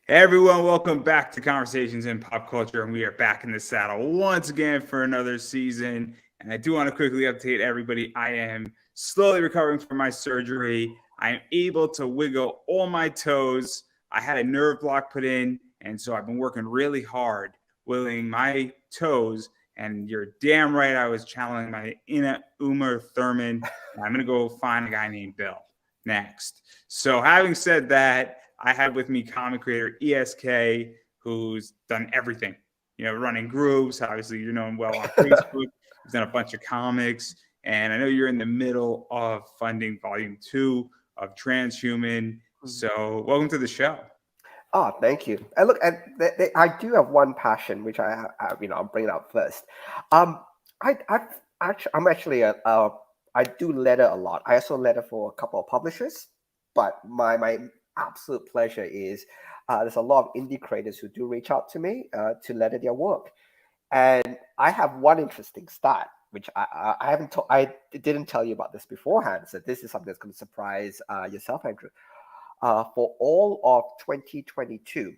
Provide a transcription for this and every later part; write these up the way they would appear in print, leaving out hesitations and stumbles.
Hey everyone, welcome back to Conversations in Pop Culture, and we are back in the saddle once again for another season. And I do want to quickly update everybody. I am slowly recovering from my surgery. I am able to wiggle all my toes. I had a nerve block put in, and so I've been working really hard wiggling my toes. And you're damn right, I was channeling my inner Uma Thurman. I'm gonna go find a guy named Bill next. So, having said that, I have with me comic creator ESK, who's done everything. Running groups. Obviously, you're known well on Facebook. He's done a bunch of comics, and I know you're in the middle of funding Volume 2 of Transhuman. So, welcome to the show. Oh, thank you. And look, and I do have one passion, which I'll bring it out first. Um, I'm actually I do letter a lot. I also letter for a couple of publishers, but my absolute pleasure is there's a lot of indie creators who do reach out to me to letter their work, and I have one interesting stat. Which I haven't I didn't tell you about this beforehand, so this is something that's going to surprise yourself, Andrew. For all of 2022,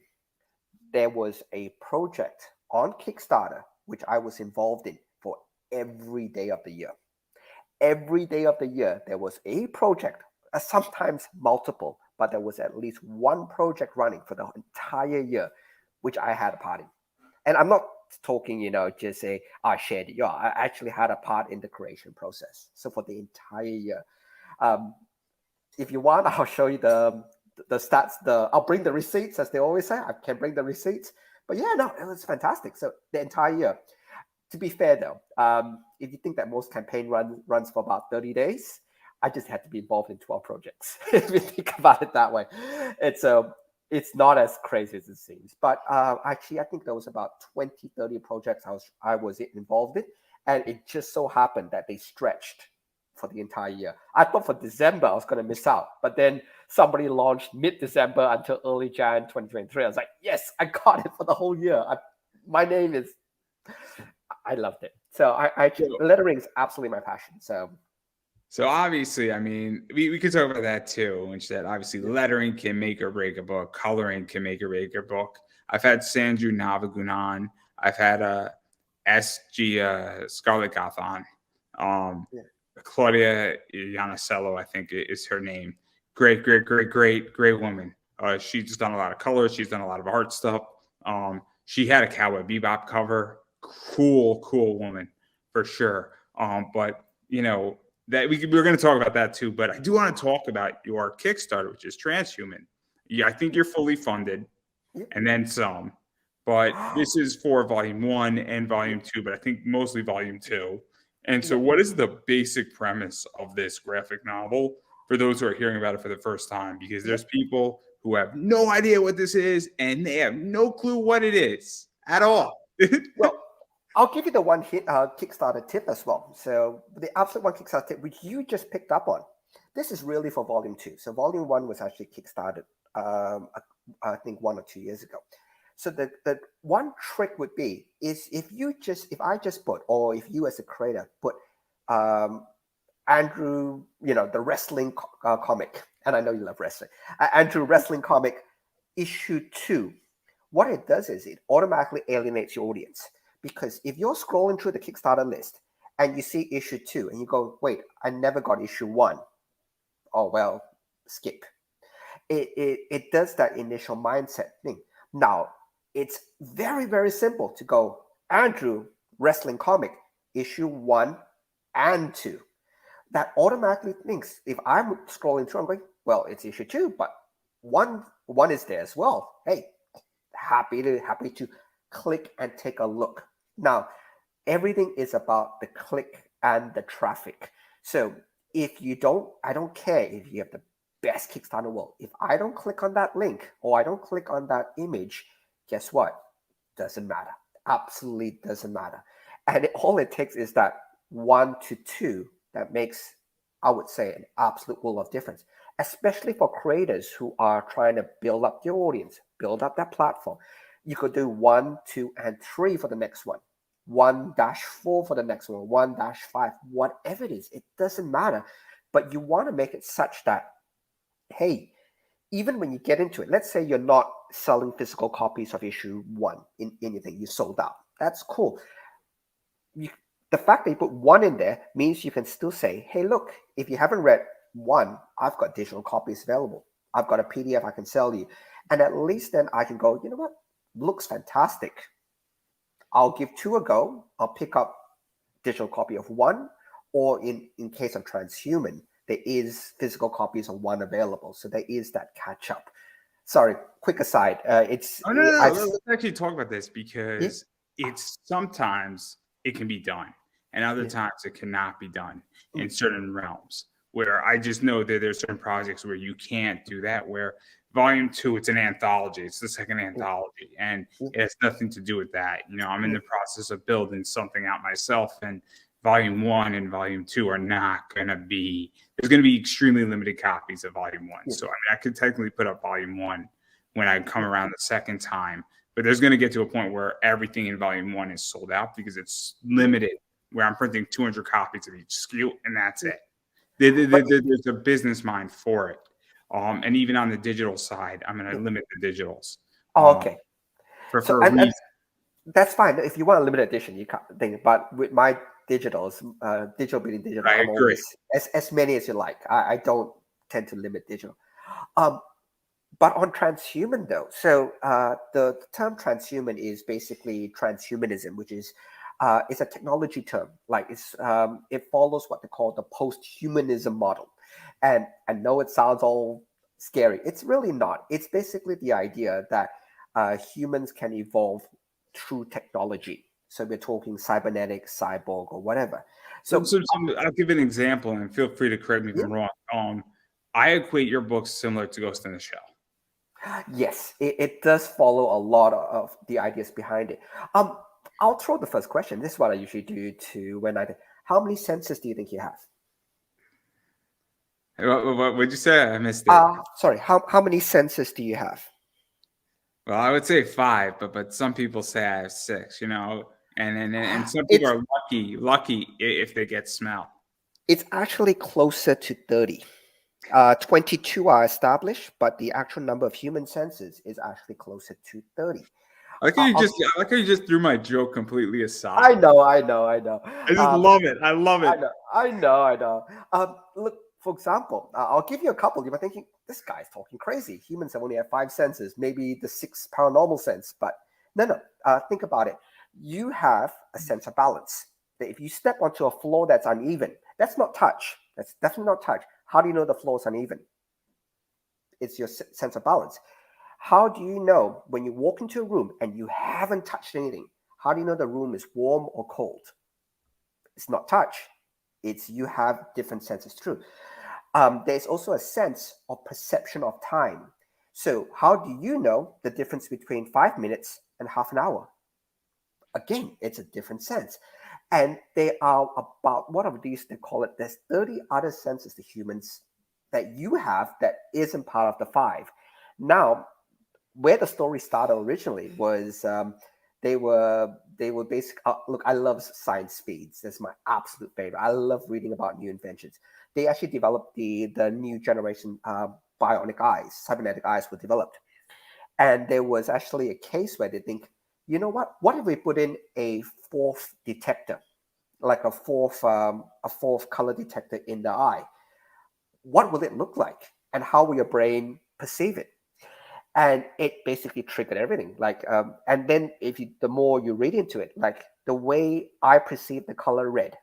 there was a project on Kickstarter which I was involved in for every day of the year. Every day of the year, there was a project, sometimes multiple, but there was at least one project running for the entire year, which I had a part in. And I'm not talking, just say I shared it. Yeah, I actually had a part in the creation process. So for the entire year. Um, if you want, I'll show you the stats. I'll bring the receipts, as they always say. I can bring the receipts. But yeah, no, it was fantastic. So the entire year. To be fair though, if you think that most campaign runs for about 30 days, I just had to be involved in 12 projects. If you think about it that way, it's not as crazy as it seems. But actually, I think there was about 20, 30 projects I was involved in, and it just so happened that they stretched for the entire year. I thought for December I was going to miss out, but then somebody launched mid-December until early Jan 2023. I was like, yes, I got it for the whole year. My name is. I loved it. So lettering is absolutely my passion. So obviously, I mean, we could talk about that too, which that obviously lettering can make or break a book, coloring can make or break a book. I've had Sandru Navagunan, I've had SG Scarlett Goth on. Yeah. Claudia Iannicello, I think is her name. Great woman. She's done a lot of colors. She's done a lot of art stuff. She had a Cowboy Bebop cover. Cool woman for sure. But that we're going to talk about that too. But I do want to talk about your Kickstarter, which is Transhuman. Yeah, I think you're fully funded, and then some. But this is for Volume 1 and Volume 2, but I think mostly Volume 2. And so, what is the basic premise of this graphic novel for those who are hearing about it for the first time? Because there's people who have no idea what this is, and they have no clue what it is at all. Well, I'll give you the one Kickstarter tip as well. So the absolute one Kickstarter tip, which you just picked up on, this is really for Volume 2. So Volume 1 was actually Kickstarted, I think 1 or 2 years ago. So the one trick would be is if I just put, or if you as a creator put Andrew, the wrestling comic, and I know you love wrestling, Andrew wrestling comic issue 2, what it does is it automatically alienates your audience. Because if you're scrolling through the Kickstarter list and you see issue 2 and you go, wait, I never got issue 1. Oh, well, skip. It does that initial mindset thing. Now, it's very, very simple to go, Andrew, wrestling comic, issue 1 and 2. That automatically thinks, if I'm scrolling through, I'm going, well, it's issue 2, but one is there as well. Hey, happy to click and take a look. Now, everything is about the click and the traffic. So I don't care if you have the best Kickstarter world. If I don't click on that link or I don't click on that image, guess what? Doesn't matter. Absolutely doesn't matter. And all it takes is that 1 to 2 that makes, I would say, an absolute world of difference, especially for creators who are trying to build up their audience, build up that platform. You could do 1, 2, and 3 for the next one, 1-4 for the next one, 1-5, whatever it is, it doesn't matter. But you want to make it such that, hey, even when you get into it, let's say you're not selling physical copies of issue one in anything, you sold out. That's cool. You, the fact that you put one in there means you can still say, hey, look, if you haven't read one, I've got digital copies available. I've got a PDF I can sell you. And at least then I can go, you know what? Looks fantastic. I'll give two a go. I'll pick up digital copy of one, or in case of transhuman, there is physical copies of one available. So there is that catch up. Sorry, quick aside. Oh no, no, no. Let's actually talk about this Yeah, because it's sometimes it can be done, and other yeah, times it cannot be done in mm, certain realms. Where I just know that there's certain projects where you can't do that. Where volume two, it's an anthology. It's the second mm, anthology, and mm, it has nothing to do with that. You know, I'm in mm, the process of building something out myself, and volume one and volume two are not going to be. There's going to be extremely limited copies of volume one. yeah, So I mean, I could technically put up volume one when I come mm, around the second time. But there's going to get to a point where everything in volume one is sold out because it's mm, limited, where I'm printing 200 copies of each SKU, and that's mm. it. But There's a business mind for it. And even on the digital side, I'm going to yeah. limit the digitals Oh, um, okay. So for a reason. that's fine. If you want a limited edition, you can't think. But with my digitals, digital being digital, I I'm agree. always as many as you like. I don't tend to limit digital. Um, but on transhuman though, so the term transhuman is basically transhumanism, which is it's a technology term. Like it follows what they call the post-humanism model. And I know it sounds all scary. It's really not. It's basically the idea that humans can evolve through technology. So we're talking cybernetic, cyborg, or whatever. So I'll give an example, and feel free to correct me if yeah, I'm wrong. I equate your books similar to Ghost in the Shell. yes, it does follow a lot of the ideas behind it. Um, I'll throw the first question. This is what I usually do to when I. How many senses do you think you have? What'd you say? I missed it. Sorry. How many senses do you have? Well, I would say five, but some people say I have six. You know, and some people It's are lucky if they get smell. it's actually closer to 30. 22 are established, but the actual number of human senses is actually closer to 30. I'll, I like how you just threw my joke completely I aside. know, I know, I know. I just Um, love it. I love I it. know, I know, I know. Look, for example, I'll give you a couple. You might thinking this guy's talking crazy. Humans have only have five senses, maybe the sixth paranormal sense, but no, no. Think about it. You have a sense of balance. That if you step onto a floor that's uneven, that's not touch. That's definitely not touch. How do you know the floor is uneven? It's your sense of balance. How do you know when you walk into a room and you haven't touched anything? How do you know the room is warm or cold? It's not touch. It's you have different senses too. There's also a sense of perception of time. So how do you know the difference between 5 minutes and half an hour? Again, it's a different sense. And they are about one of these, they call it, there's 30 other senses to humans that you have that isn't part of the five. Now, where the story started originally was they were basic. Look, I love science feeds. That's my absolute favorite. I love reading about new inventions. They actually developed the new generation bionic eyes, cybernetic eyes were developed, and there was actually a case where they think, you know what? What if we put in a fourth detector, like a fourth color detector in the eye? What will it look like, and how will your brain perceive it? And it basically triggered everything and then if you the more you read into it, like the way I perceive the color red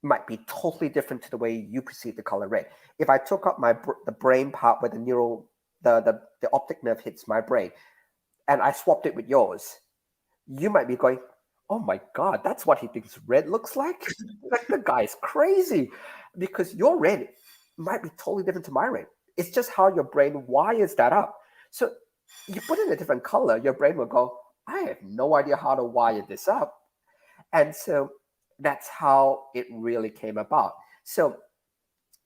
might be totally different to the way you perceive the color red. If I took up the brain part where the neural the optic nerve hits my brain and I swapped it with yours, you might be going, oh my god, that's what he thinks red looks like the guy's crazy, because your red might be totally different to my red. It's just how your brain wires that up. So you put in a different color, your brain will go, I have no idea how to wire this up. And so that's how it really came about. So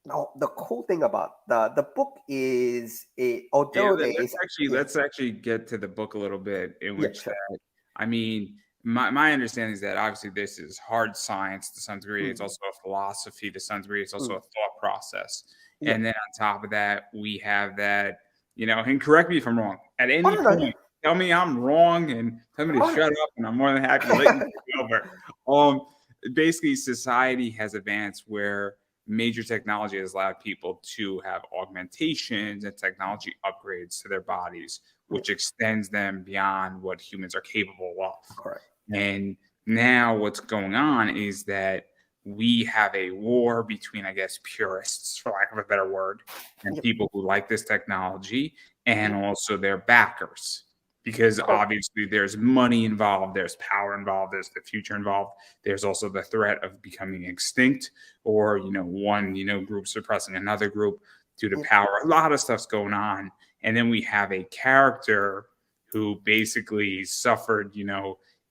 now the cool thing about the book is Yeah, although there is yeah, let's actually get to the book a little bit. In yeah, which sure. I mean, My understanding is that obviously this is hard science to some degree. It's Mm, also a philosophy to some degree. It's also mm, a thought process. yeah. And then on top of that, we have that, and correct me if I'm wrong. At Oh any no, no, yeah. point, tell me I'm wrong and tell me to Oh, shut up, and I'm more than happy to let you take over. Um, Basically, society has advanced where major technology has allowed people to have augmentations and technology upgrades to their bodies, yeah, which extends them beyond what humans are capable of. correct. And now what's going on is that we have a war between, I guess, purists, for lack of a better word, and Yep, people who like this technology, and yep, also their backers. Because correct. obviously there's money involved, there's power involved, there's the future involved. There's also the threat of becoming extinct, or one group suppressing another group due to Yep, power. A lot of stuff's going on. And then we have a character who basically suffered,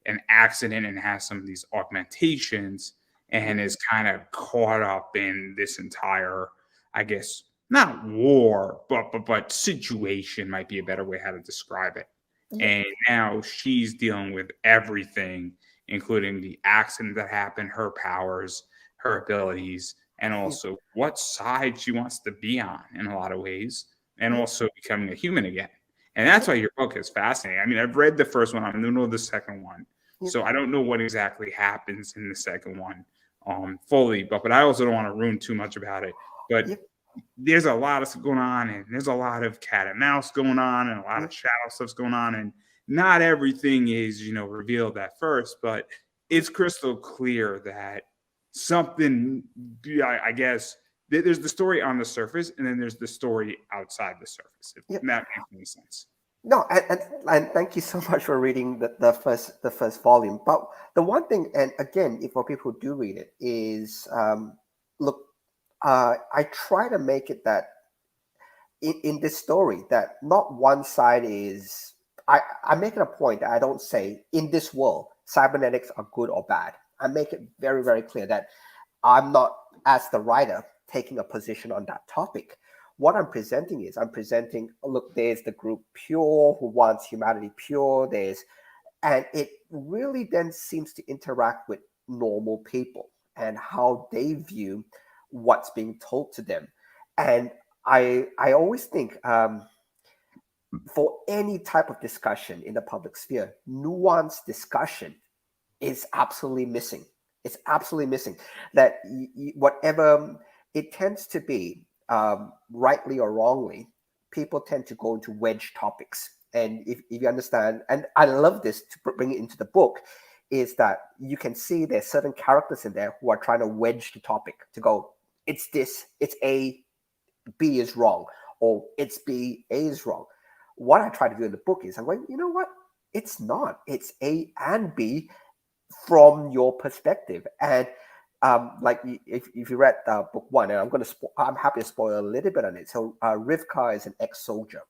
an accident and has some of these augmentations yep, and is kind of caught up in this entire, I guess, not war, but situation might be a better way how to describe it. yep, And now she's dealing with everything, including the accident that happened, her powers, her abilities, and yep, also what side she wants to be on in a lot of ways, and yep, also becoming a human again. And that's yep, why your book is fascinating. I mean, I've read the first one, I'm in the middle of the second one. yep, So I don't know what exactly happens in the second one fully, but I also don't want to ruin too much about it. But yep, there's a lot of stuff going on, and there's a lot of cat and mouse going on, and a lot of yep, shadow stuff's going on, and not everything is revealed at first, but yep, it's crystal clear that something, I guess, there's the story on the surface, and then there's the story outside the surface. If yep. that makes any sense. No, and thank you so much for reading the first volume. But the one thing, and again, if for people who do read it, is look, I try to make it that in this story that not one side is. I make it a point that I don't say in this world cybernetics are good or bad. I make it very very clear that I'm not, as the writer, taking a position on that topic. What I'm presenting is I'm presenting, look, there's the group Pure who wants humanity pure. And it really then seems to interact with normal people and how they view what's being told to them. And I always think for any type of discussion in the public sphere, nuanced discussion is absolutely missing. It's absolutely missing. That whatever it tends to be, rightly or wrongly, people tend to go into wedge topics. And if you understand, and I love this to bring it into the book, is that you can see there's certain characters in there who are trying to wedge the topic to go, it's this, it's A, B is wrong, or it's B, A is wrong. What I try to do in the book is I'm going, you know what? It's not. It's A and B from your perspective. And like if you read book one, and I'm happy to spoil a little bit on it. So Rivka is an ex-soldier,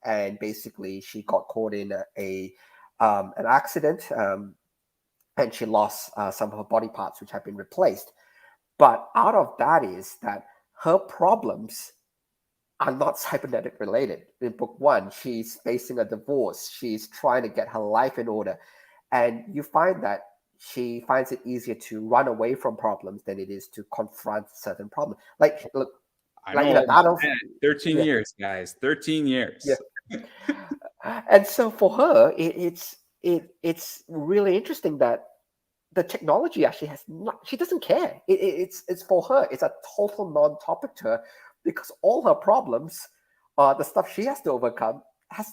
and basically she got caught in an accident, and she lost some of her body parts, which have been replaced. But out of that is that her problems are not cybernetic related. In book one, she's facing a divorce. She's trying to get her life in order. And you find that she finds it easier to run away from problems than it is to confront certain problems. Like, look, I like know in a all about battle, that. 13 yeah, years, guys. 13 yeah. years. And so for her, it's really interesting that the technology actually has not, she doesn't care. It's for her, it's a total non-topic to her because all her problems, the stuff she has to overcome, has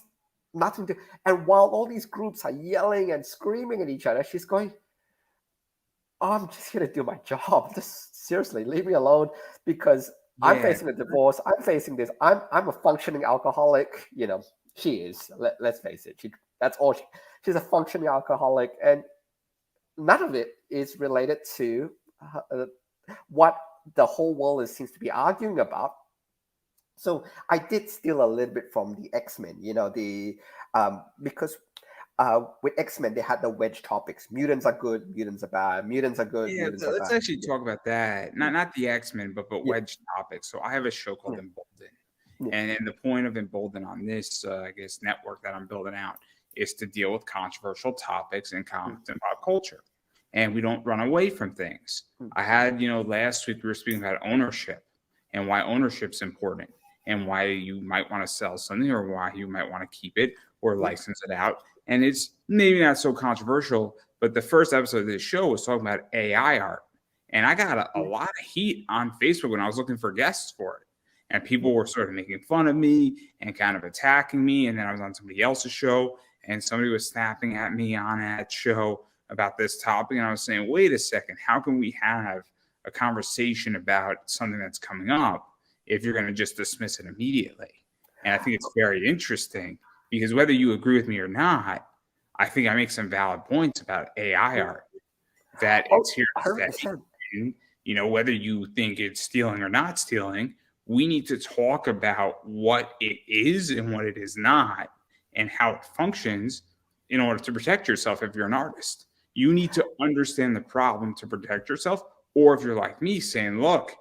nothing to. And while all these groups are yelling and screaming at each other, she's going, oh, I'm just here to do my job. Just seriously, leave me alone because I'm Yeah. facing a divorce. I'm facing this. I'm a functioning alcoholic. She is. Let's face it. That's all. She's a functioning alcoholic, and none of it is related to what the whole world seems to be arguing about. So I did steal a little bit from the X-Men, because with X-Men they had the wedge topics. Mutants are good, mutants are bad, mutants are good, Yeah, mutants are let's bad. actually Yeah, talk about that. Not the X-Men, but yeah, wedge topics. So I have a show yeah, called Embolden. yeah, And the point of Embolden on this, I guess, network that I'm building out is to deal with controversial topics in comics and pop culture, and we don't run away from things. I had, last week we were speaking about ownership and why ownership's important and why you might want to sell something or why you might want to keep it or license it out. And it's maybe not so controversial, but the first episode of this show was talking about AI art. And I got a lot of heat on Facebook when I was looking for guests for it. And people were sort of making fun of me and kind of attacking me. And then I was on somebody else's show and somebody was snapping at me on that show about this topic. And I was saying, wait a second, how can we have a conversation about something that's coming up if you're going to just dismiss it immediately? And I think it's very interesting because whether you agree with me or not, I think I make some valid points about AI art, that it's here to stay. And, whether you think it's stealing or not stealing, we need to talk about what it is and what it is not and how it functions in order to protect yourself if you're an artist. You need to understand the problem to protect yourself. Or if you're like me saying, look,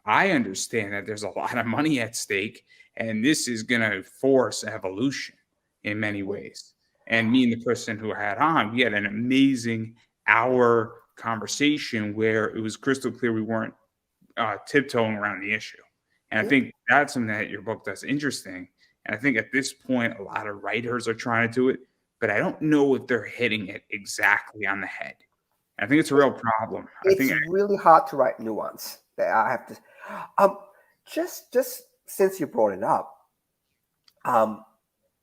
I understand that there's a lot of money at stake and this is going to force evolution in many ways. And me and the person who I had on, we had an amazing hour conversation where it was crystal clear we weren't tiptoeing around the issue. And I think that's something that your book does interesting. And I think at this point, a lot of writers are trying to do it, but I don't know if they're hitting it exactly on the head. I think it's a real problem. It's really hard to write nuance. That I have to. Just since you brought it up,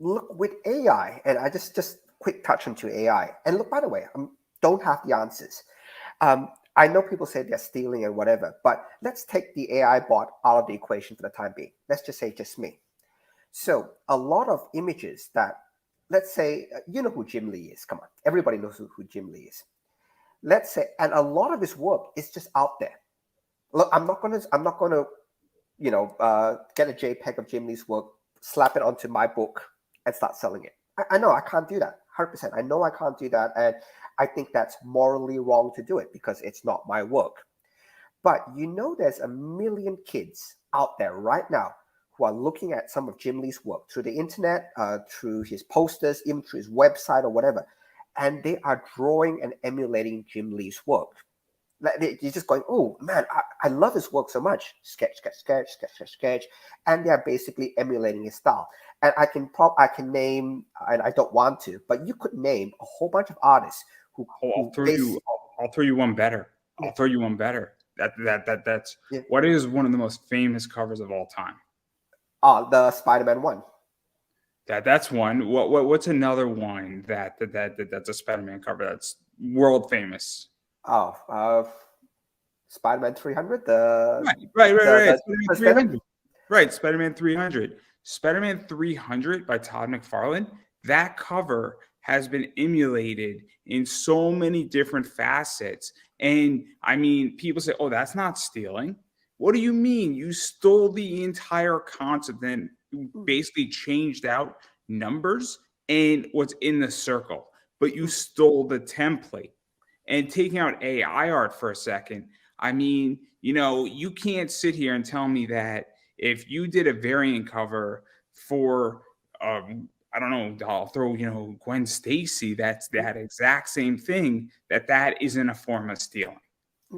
look with AI, and I just quick touch into AI. And look, by the way, I don't have the answers. I know people say they're stealing and whatever, but let's take the AI bot out of the equation for the time being. Let's just say just me. So a lot of images that, let's say, you know who Jim Lee is. Come on, everybody knows who Jim Lee is. Let's say, and a lot of his work is just out there. Look, I'm not gonna, get a JPEG of Jim Lee's work, slap it onto my book, and start selling it. I know I can't do that. 100%. I know I can't do that, and I think that's morally wrong to do it because it's not my work. But there's a million kids out there right now who are looking at some of Jim Lee's work through the internet, through his posters, even through his website or whatever, and they are drawing and emulating Jim Lee's work. You're just going, oh man, I love his work so much. Sketch, and they are basically emulating his style. And I can name, and I don't want to, but you could name a whole bunch of artists who. I'll throw you one better. I'll throw you one better. That's what is one of the most famous covers of all time? The Spider-Man one. That's one. What's another one that's a Spider-Man cover that's world famous? Spider-Man 300. Right. Spider-Man 300. Right, Spider-Man 300. Spider-Man 300 by Todd McFarlane. That cover has been emulated in so many different facets. And I mean, people say, oh, that's not stealing. What do you mean? You stole the entire concept and basically changed out numbers and what's in the circle, but you stole the template. And taking out AI art for a second, I mean, you can't sit here and tell me that if you did a variant cover for, I don't know, I'll throw, Gwen Stacy, that's that exact same thing, that isn't a form of stealing.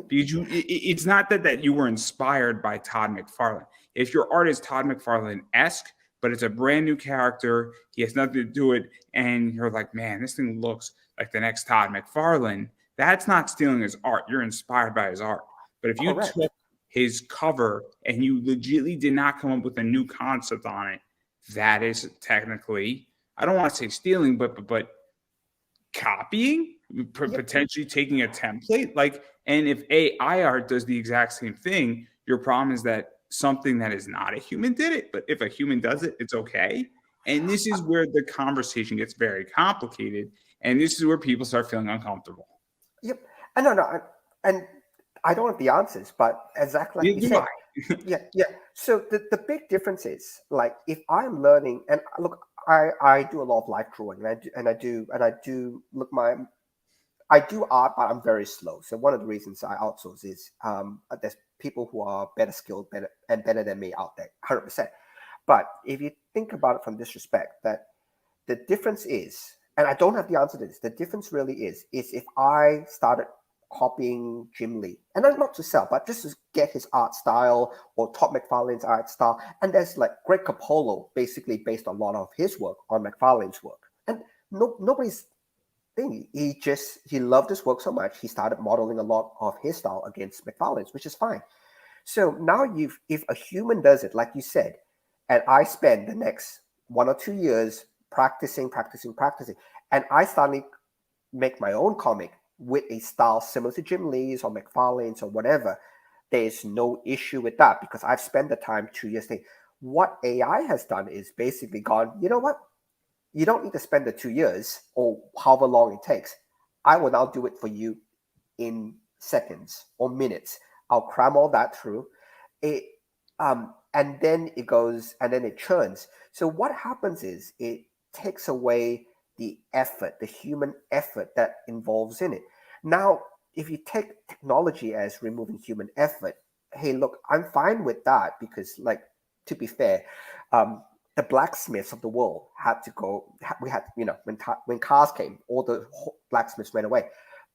Because it's not that you were inspired by Todd McFarlane. If your art is Todd McFarlane-esque, but it's a brand new character, he has nothing to do it, and you're like, man, this thing looks like the next Todd McFarlane, that's not stealing his art. You're inspired by his art. But if you took his cover and you legitimately did not come up with a new concept on it, that is technically, I don't want to say stealing, but copying, potentially taking a template. And if AI art does the exact same thing, your problem is that something that is not a human did it. But if a human does it, it's okay. And this is where the conversation gets very complicated. And this is where people start feeling uncomfortable. Yep. And I don't have the answers, but exactly like you said. Yeah. So the big difference is, like, if I'm learning, and look, I do a lot of life drawing, and I do art, but I'm very slow. So one of the reasons I outsource is there's people who are better skilled, better than me out there, 100%. But if you think about it from this respect, that the difference is, and I don't have the answer to this. The difference really is if I started copying Jim Lee, and then not to sell, but just to get his art style or Todd McFarlane's art style. And there's like Greg Capullo basically based a lot of his work on McFarlane's work. And nobody's thing. He loved his work so much, he started modeling a lot of his style against McFarlane's, which is fine. So now if a human does it, like you said, and I spend the next 1 or 2 years practicing, and I suddenly make my own comic with a style similar to Jim Lee's or McFarlane's or whatever, there's no issue with that because I've spent the time 2 years thing. What AI has done is basically gone, you know what? You don't need to spend the 2 years or however long it takes. I will now do it for you in seconds or minutes. I'll cram all that through it, and then it goes and then it churns. So what happens is it takes away the effort, the human effort that involves in it. Now, if you take technology as removing human effort, hey, look, I'm fine with that because, like, to be fair, the blacksmiths of the world had to go. We had, when cars came, all the blacksmiths went away.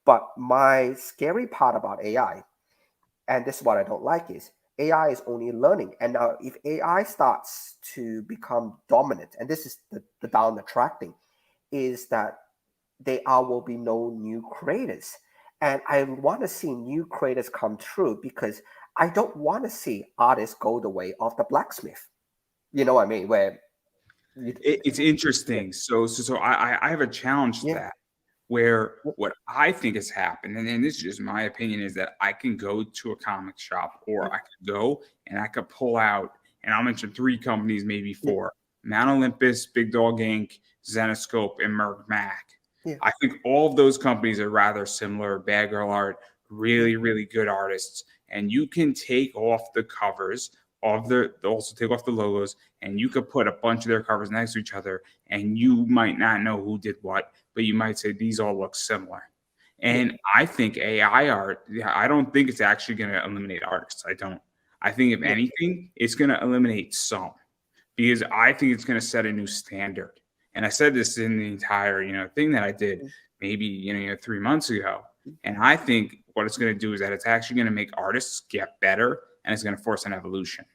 But my scary part about AI, and this is what I don't like, is AI is only learning. And now if AI starts to become dominant, and this is the down the track thing, is that there will be no new creators. And I want to see new creators come through because I don't want to see artists go the way of the blacksmith. You know what I mean? Where It's interesting. So I have a challenge to yeah, that, where what I think has happened, and this is just my opinion, is that I can go to a comic shop, or I could go and I could pull out, and I'll mention 3 companies, maybe 4: Mount Olympus, Big Dog Inc., Zenoscope, and Merv Mac. yeah, I think all of those companies are rather similar. Bad Girl Art, really, really good artists. And you can take off the covers of also take off the logos, and you could put a bunch of their covers next to each other, and you might not know who did what, but you might say these all look similar. yeah, And I think AI art, I don't think it's actually going to eliminate artists. I don't. I think if yeah, anything, it's going to eliminate some, because I think it's going to set a new standard. And I said this in the entire, thing that I did maybe, 3 months ago. And I think what it's going to do is that it's actually going to make artists get better, and it's going to force an evolution,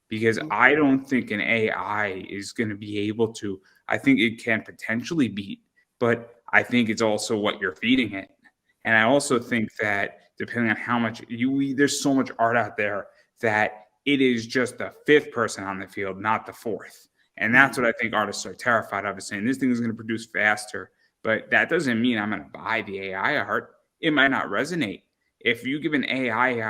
because I don't think an AI is going to be able to. I think it can potentially beat, but I think it's also what you're feeding it. And I also think that depending on how much there's so much art out there that it is just the 5th person on the field, not the 4th. And that's what I think artists are terrified of, is saying this thing is going to produce faster. But that doesn't mean I'm going to buy the AI art. It might not resonate. If you give an AI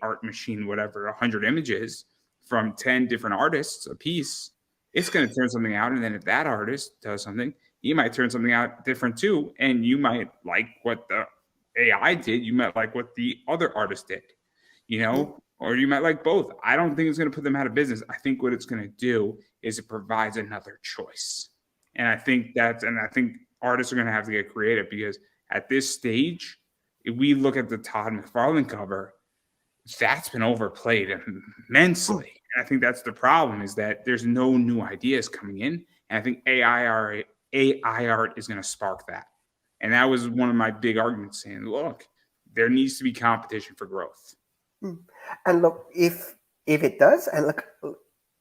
art machine, whatever, 100 images from 10 different artists a piece, it's going to turn something out. And then if that artist does something, he might turn something out different too. And you might like what the AI did. You might like what the other artist did, or you might like both. I don't think it's going to put them out of business. I think what it's going to do is it provides another choice. And I think artists are going to have to get creative, because at this stage, if we look at the Todd McFarlane cover, that's been overplayed immensely. And I think that's the problem, is that there's no new ideas coming in. And I think AI art is going to spark that. And that was one of my big arguments, saying, look, there needs to be competition for growth. And look, if it does, and look,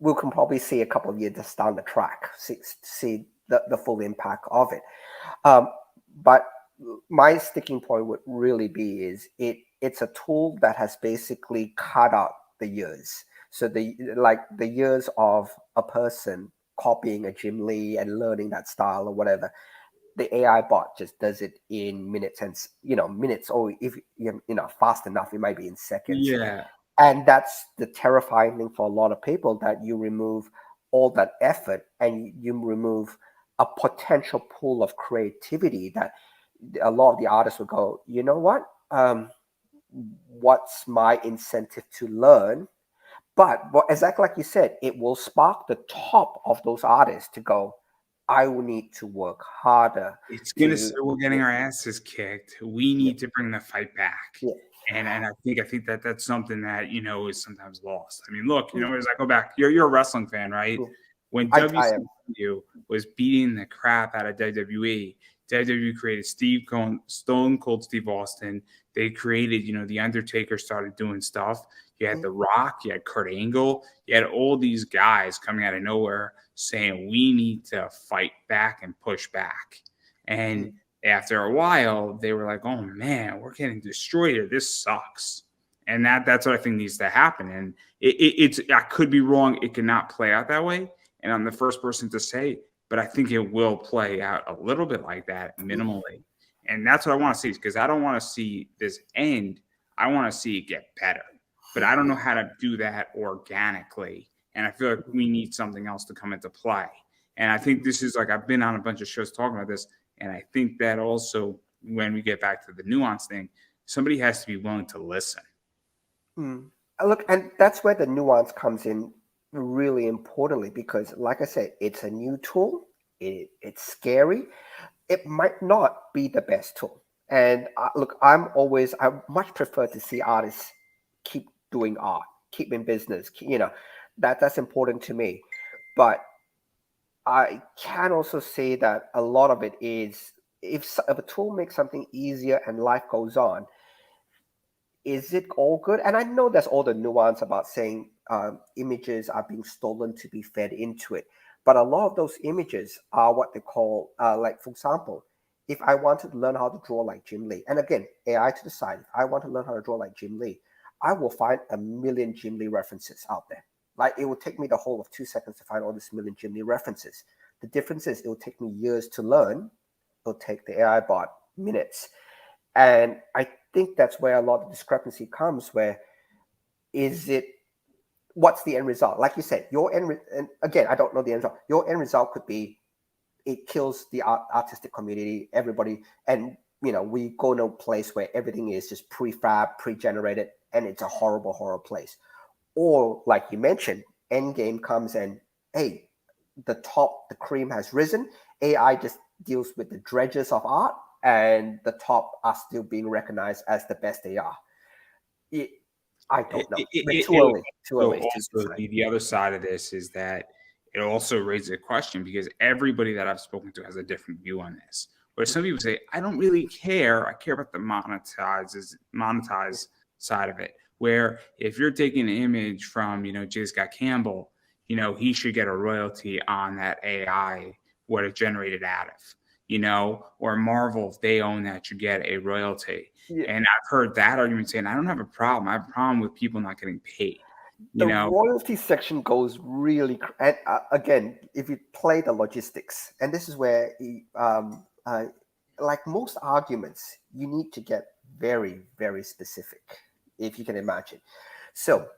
we can probably see a couple of years down the track, see the full impact of it. But my sticking point would really be is it's a tool that has basically cut out the years. So the years of a person copying a Jim Lee and learning that style or whatever, the AI bot just does it in minutes, and minutes, or if fast enough, it might be in seconds. Yeah. And that's the terrifying thing for a lot of people, that you remove all that effort and you remove a potential pool of creativity that a lot of the artists will go, you know what? What's my incentive to learn? But exactly like you said, it will spark the top of those artists to go, I will need to work harder. It's going to say we're getting our asses kicked. We need to bring the fight back. Yeah. And I think that that's something that, is sometimes lost. I mean, look, as I go back, you're a wrestling fan, right? Yeah. When I am. WCW was beating the crap out of WWE created Stone Cold Steve Austin. They created, The Undertaker started doing stuff. You had The Rock, you had Kurt Angle, you had all these guys coming out of nowhere saying, we need to fight back and push back. And after a while, they were like, oh man, we're getting destroyed here. This sucks. And that's what I think needs to happen. And it's I could be wrong. It cannot play out that way. And I'm the first person to say, but I think it will play out a little bit like that minimally. And that's what I want to see, because I don't want to see this end. I want to see it get better. But I don't know how to do that organically. And I feel like we need something else to come into play. And I think this is like, I've been on a bunch of shows talking about this. And I think that also, when we get back to the nuance thing, somebody has to be willing to listen. Look, and that's where the nuance comes in really importantly, because like I said, it's a new tool. It's scary. It might not be the best tool. And look, I much prefer to see artists keep doing art, keep in business, that's important to me. But I can also say that a lot of it is, if a tool makes something easier and life goes on, is it all good? And I know there's all the nuance about saying images are being stolen to be fed into it. But a lot of those images are what they call, like, for example, if I wanted to learn how to draw like Jim Lee, and again, AI to the side, if I want to learn how to draw like Jim Lee, I will find a million Jim Lee references out there. Like, it will take me the whole of 2 seconds to find all this million Jim Lee references. The difference is it will take me years to learn. It'll take the AI bot minutes. And I think that's where a lot of discrepancy comes, where what's the end result? Like you said, and again, I don't know the end result. Your end result could be it kills the artistic community, everybody. And, we go to a place where everything is just prefab, pre-generated, and it's a horrible, horrible place. Or like you mentioned, Endgame comes and, hey, the cream has risen. AI just deals with the dredges of art, and the top are still being recognized as the best they are. I don't know. Too early. Also, the other side of this is that it also raises a question, because everybody that I've spoken to has a different view on this. Where some people say, I don't really care. I care about the monetized side of it. Where if you're taking an image from, J. Scott Campbell, he should get a royalty on that AI, what it generated out of. Or Marvel, if they own that, should get a royalty. Yeah. And I've heard that argument saying, I don't have a problem. I have a problem with people not getting paid. The royalty section goes really, and again, if you play the logistics, and this is where, like most arguments, you need to get very, very specific, if you can imagine. So,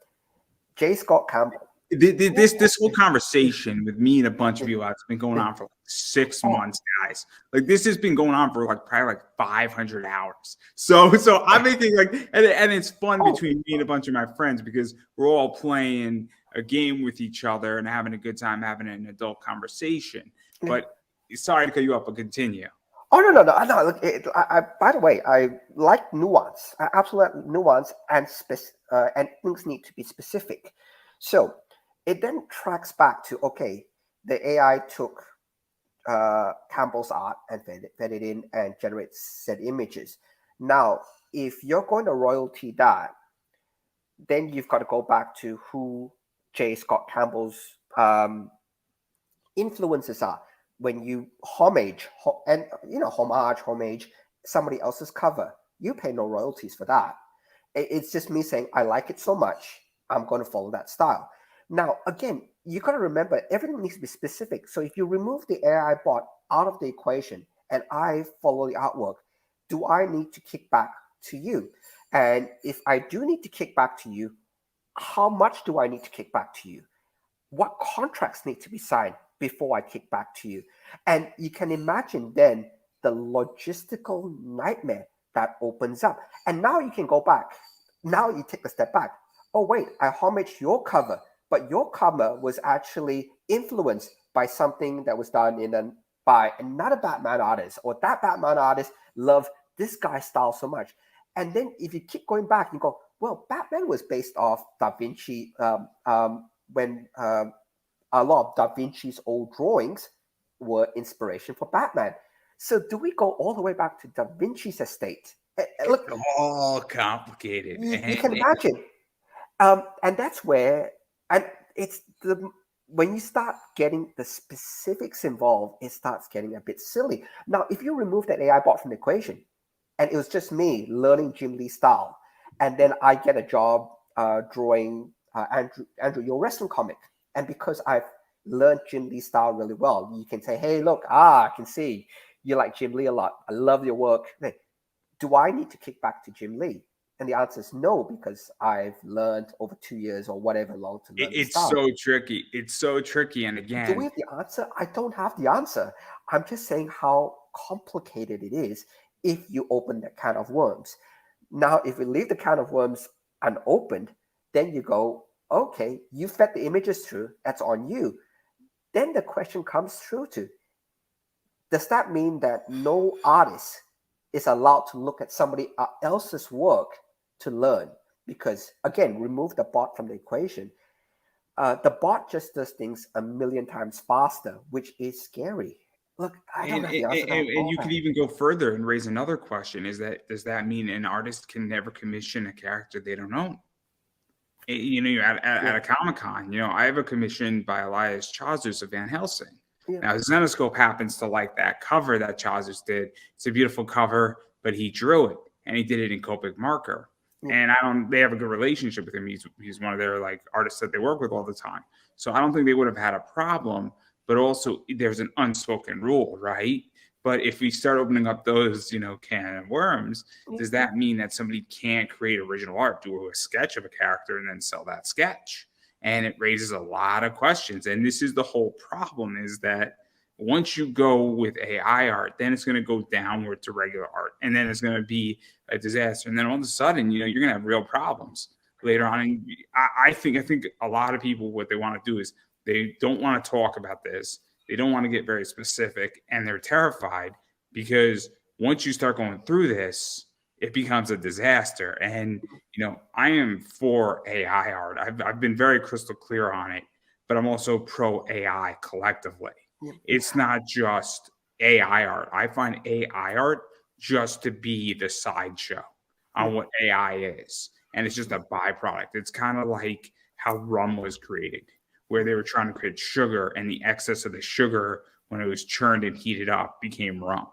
J. Scott Campbell. This whole conversation with me and a bunch of you, it's been going on for like 6 months, guys. Like, this has been going on for probably 500 hours. So I'm making and it's fun between me and a bunch of my friends, because we're all playing a game with each other and having a good time, having an adult conversation. But sorry to cut you off, but continue. Oh, no. Look, by the way, I like nuance. I absolutely like nuance, and things need to be specific. So it then tracks back to, okay, the AI took Campbell's art and fed it in and generates said images. Now, if you're going to royalty that, then you've got to go back to who J. Scott Campbell's influences are. When you homage somebody else's cover, you pay no royalties for that. It's just me saying, I like it so much, I'm going to follow that style. Now, again, you got to remember, everything needs to be specific. So if you remove the AI bot out of the equation and I follow the artwork, do I need to kick back to you? And if I do need to kick back to you, how much do I need to kick back to you? What contracts need to be signed before I kick back to you? And you can imagine then the logistical nightmare that opens up. And now you can go back. Now you take a step back. Oh, wait, I homage your cover, but your cover was actually influenced by something that was done by another Batman artist, or that Batman artist loved this guy's style so much. And then if you keep going back, you go, well, Batman was based off Da Vinci when a lot of Da Vinci's old drawings were inspiration for Batman. So do we go all the way back to Da Vinci's estate? Look, It's all complicated. you can imagine. And that's where, and it's the when you start getting the specifics involved, it starts getting a bit silly. Now, if you remove that AI bot from the equation, and it was just me learning Jim Lee style, and then I get a job drawing Andrew your wrestling comic, and because I've learned Jim Lee style really well, you can say, hey, look, I can see you like Jim Lee a lot. I love your work. Do I need to kick back to Jim Lee? And the answer is no, because I've learned over 2 years or whatever long to learn the It's style. so tricky. It's so tricky. And again, Do we have the answer? I don't have the answer. I'm just saying how complicated it is if you open that can of worms. Now, if we leave the can of worms unopened, then you go, okay, you fed the images through, that's on you. Then the question comes through to, does that mean that no artist is allowed to look at somebody else's work to learn? Because again, remove the bot from the equation. The bot just does things a million times faster, which is scary. Look, I don't have the answer to and you that. could even go further and raise another question: does that mean an artist can never commission a character they don't own? You're at a Comic-Con, I have a commission by Elias Chazos of Van Helsing. Yeah. Now, Zenoscope happens to like that cover that Chazos did. It's a beautiful cover, but he drew it, and he did it in Copic marker. Yeah. And they have a good relationship with him. He's one of their like artists that they work with all the time. So I don't think they would have had a problem. But also, there's an unspoken rule, right? But if we start opening up those, can of worms, does that mean that somebody can't create original art, do a sketch of a character, and then sell that sketch? And it raises a lot of questions. And this is the whole problem: is that once you go with AI art, then it's going to go downward to regular art, and then it's going to be a disaster. And then all of a sudden, you're going to have real problems later on. And I think a lot of people, what they want to do is they don't want to talk about this. They don't want to get very specific, and they're terrified because once you start going through this, it becomes a disaster. And I am for AI art. I've been very crystal clear on it, but I'm also pro AI collectively. Yeah. It's not just AI art. I find AI art just to be the sideshow on what AI is, and it's just a byproduct. It's kind of like how rum was created, where they were trying to create sugar, and the excess of the sugar, when it was churned and heated up, became rum.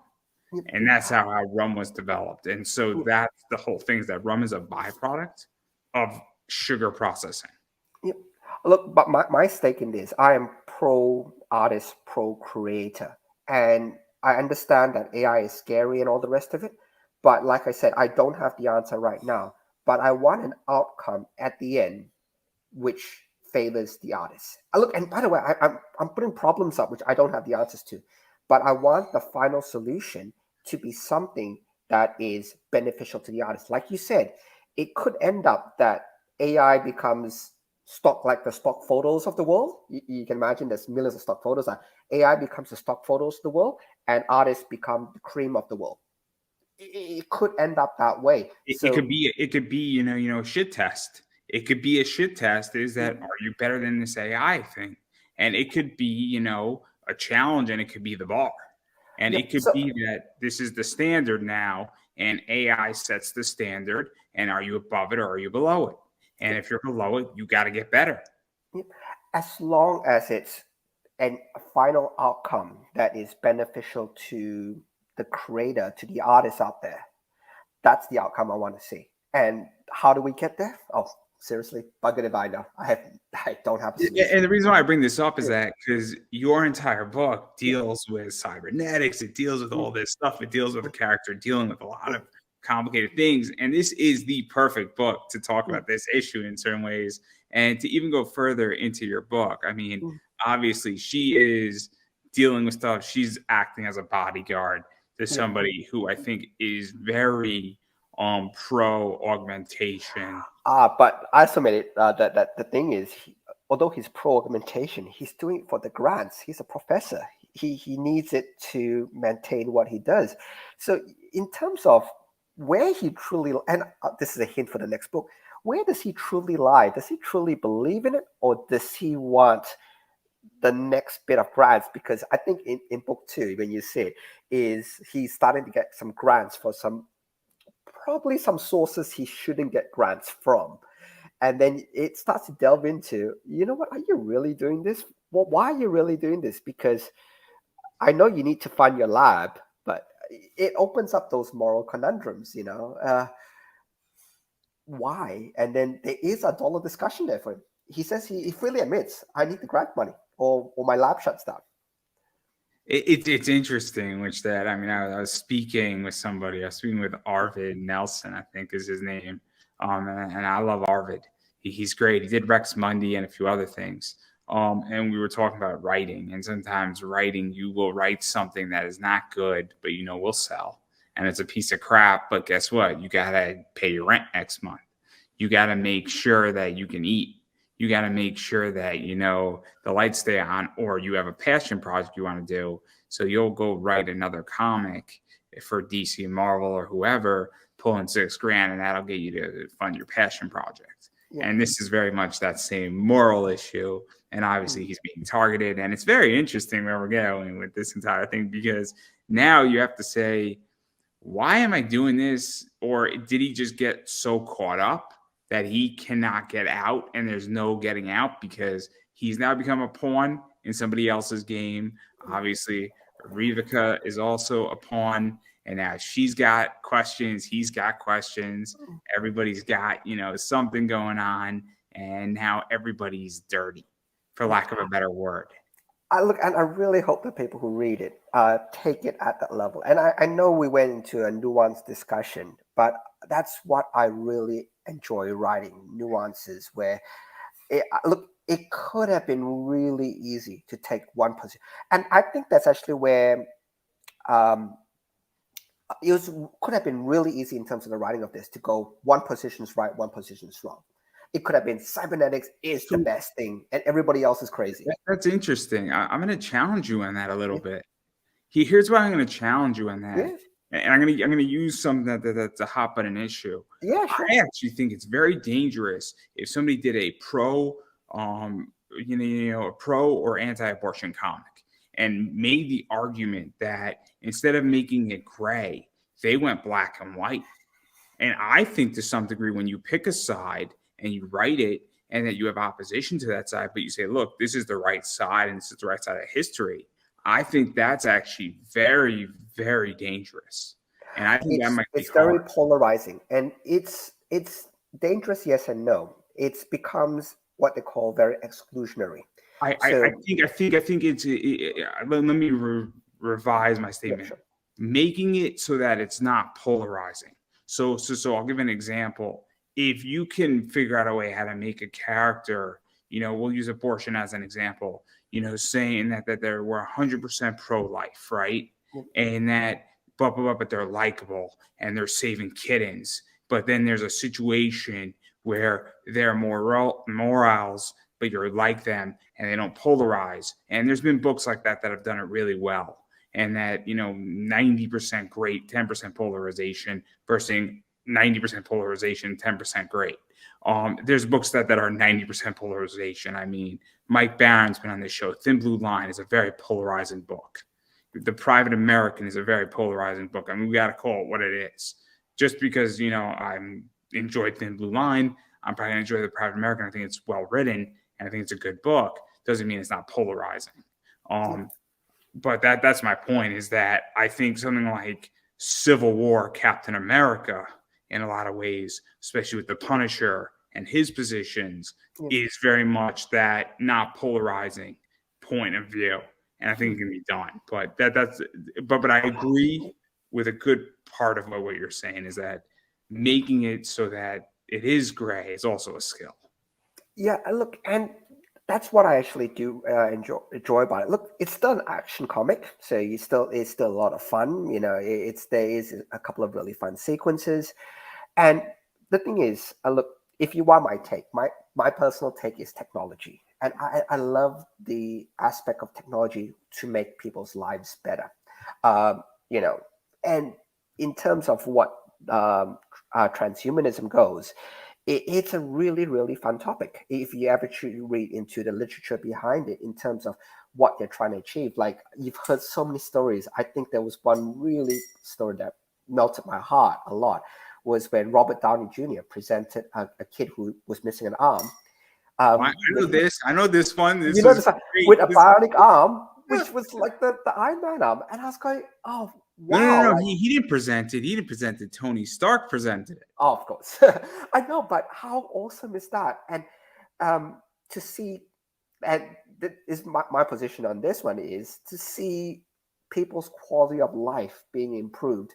And that's how rum was developed. And so that's the whole thing, is that rum is a byproduct of sugar processing. Yep. Look, but my stake in this, I am pro artist, pro creator. And I understand that AI is scary and all the rest of it. But like I said, I don't have the answer right now. But I want an outcome at the end which favors the artist. Look, and by the way, I'm putting problems up which I don't have the answers to, but I want the final solution to be something that is beneficial to the artist. Like you said, it could end up that AI becomes like the stock photos of the world. You can imagine there's millions of stock photos. AI becomes the stock photos of the world, and artists become the cream of the world. It could end up that way. It could be a shit test. It could be a shit test. Is that, are you better than this AI thing? And it could be, a challenge, and it could be the bar. And it could be that this is the standard now, and AI sets the standard, and are you above it or are you below it? And if you're below it, you got to get better. As long as it's a final outcome that is beneficial to the creator, to the artist out there, that's the outcome I want to see. And how do we get there? Oh, seriously, bugger if I know. I don't have a solution. And the reason why I bring this up is that because your entire book deals with cybernetics, it deals with all this stuff, it deals with a character dealing with a lot of complicated things, and this is the perfect book to talk about this issue in certain ways, and to even go further into your book. I mean, obviously, she is dealing with stuff. She's acting as a bodyguard to somebody who I think is very pro augmentation. But I submitted that the thing is, although he's pro augmentation, he's doing it for the grants. He's a professor. He needs it to maintain what he does. So in terms of where he truly, and this is a hint for the next book, where does he truly lie? Does he truly believe in it, or does he want the next bit of grants, because I think in book 2, when you see it, is he's starting to get some grants for probably some sources he shouldn't get grants from. And then it starts to delve into, you know what, are you really doing this? Well, why are you really doing this? Because I know you need to fund your lab, but it opens up those moral conundrums, why? And then there is a dollar discussion there for him. He says he freely admits, I need the grant money or my lab shuts down. It's interesting, which that I mean, I was speaking with somebody. I was speaking with Arvid Nelson, I think is his name, and I love Arvid. He's great. He did Rex Mundi and a few other things. And we were talking about writing, and sometimes writing, you will write something that is not good, but will sell, and it's a piece of crap. But guess what? You gotta pay your rent next month. You gotta make sure that you can eat. You got to make sure that the lights stay on, or you have a passion project you want to do. So you'll go write another comic for DC and Marvel or whoever, pull in $6,000, and that'll get you to fund your passion project. Yeah. And this is very much that same moral issue. And obviously he's being targeted. And it's very interesting where we're going with this entire thing, because now you have to say, why am I doing this? Or did he just get so caught up that he cannot get out, and there's no getting out because he's now become a pawn in somebody else's game? Obviously, Rivika is also a pawn, and now she's got questions. He's got questions. Everybody's got, something going on, and now everybody's dirty, for lack of a better word. And I really hope that people who read it take it at that level. And I know we went into a nuanced discussion, but that's what I really enjoy writing, nuances where it could have been really easy to take one position. And I think that's actually where could have been really easy in terms of the writing of this to go one position's right, one position's wrong. It could have been cybernetics is the best thing and everybody else is crazy. That's interesting. I'm going to challenge you on that a little bit. Here's why I'm going to challenge you on that. Yeah. And I'm gonna use something that's a hot button issue. Yeah, sure. I actually think it's very dangerous if somebody did a pro, a pro or anti-abortion comic and made the argument that instead of making it gray, they went black and white. And I think to some degree, when you pick a side and you write it, and that you have opposition to that side, but you say, look, this is the right side and this is the right side of history, I think that's actually very, very dangerous. And I think that might be very polarizing. And it's dangerous, yes and no. It becomes what they call very exclusionary. I think it's let me revise my statement. Yeah, sure. Making it so that it's not polarizing. So I'll give an example. If you can figure out a way how to make a character, we'll use abortion as an example, saying that they were 100% pro-life, right? And that, but they're likable and they're saving kittens. But then there's a situation where they're morals, but you're like them and they don't polarize. And there's been books like that have done it really well. And that, 90% great, 10% polarization versus 90% polarization, 10% great. There's books that are 90% polarization. I mean, Mike Barron's been on this show. Thin Blue Line is a very polarizing book. The Private American is a very polarizing book. I mean, we got to call it what it is. Just because, I enjoyed Thin Blue Line, I'm probably going to enjoy The Private American. I think it's well written, and I think it's a good book. Doesn't mean it's not polarizing. But that's my point, is that I think something like Civil War Captain America, in a lot of ways, especially with the Punisher and his positions, is very much that not polarizing point of view. And I think it can be done. But but I agree with a good part of what you're saying, is that making it so that it is gray is also a skill. Yeah, look, and that's what I actually do enjoy about it. Look, it's still an action comic, so it's still a lot of fun. There is a couple of really fun sequences. And the thing is, look, if you want my take, my personal take is technology. And I love the aspect of technology to make people's lives better. And in terms of what transhumanism goes, it's a really, really fun topic if you ever truly read into the literature behind it in terms of what they're trying to achieve. Like, you've heard so many stories. I think there was one really story that melted my heart a lot, was when Robert Downey Jr. presented a kid who was missing an arm. I know this. I know this one. You This know, is this one, great. with a bionic arm, which was like the Iron Man arm. And I was going, oh, wow. No. He didn't present it. He didn't present it. Tony Stark presented it. Oh, of course. I know, but how awesome is that? And to see, and this is my position on this one, is to see people's quality of life being improved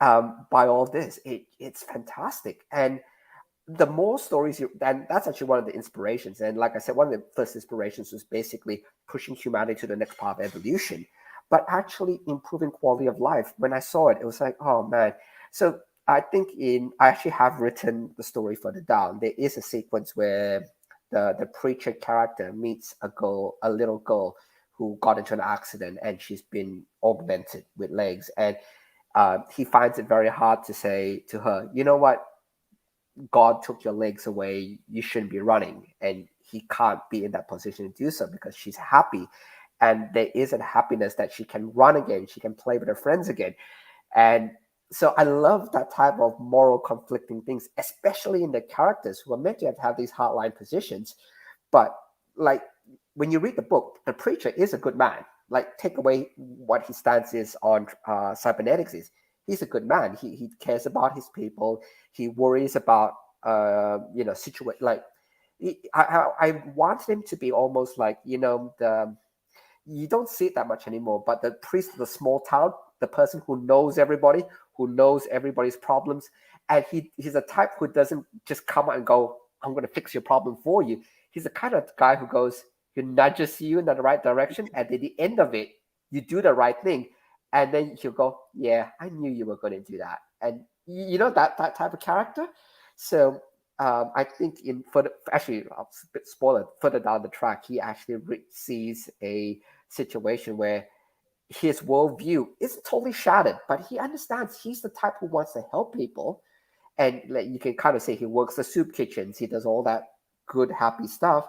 by all this. It's fantastic. And the more stories and that's actually one of the inspirations. And like I said, one of the first inspirations was basically pushing humanity to the next part of evolution, but actually improving quality of life. When I saw it, it was like, oh man. So I think I actually have written the story further down. There is a sequence where the preacher character meets a little girl who got into an accident, and she's been augmented with legs. And he finds it very hard to say to her, you know what? God took your legs away. You shouldn't be running. And he can't be in that position to do so because she's happy. And there is a happiness that she can run again. She can play with her friends again. And so I love that type of moral conflicting things, especially in the characters who are meant to have these hardline positions. But like, when you read the book, the preacher is a good man. Like, take away what his stance is on cybernetics is. He's a good man. He cares about his people. He worries about situation. Like, I want him to be almost like, you don't see it that much anymore, but the priest of the small town, the person who knows everybody, who knows everybody's problems, and he's a type who doesn't just come out and go, I'm going to fix your problem for you. He's the kind of guy who goes, he nudges you in the right direction, and at the end of it, you do the right thing. And then he'll go, yeah, I knew you were going to do that. And you know, that type of character. So I think actually, I'll spoil it, further down the track, he actually sees a situation where his worldview is totally shattered, but he understands he's the type who wants to help people. And like, you can kind of say he works the soup kitchens. He does all that good, happy stuff.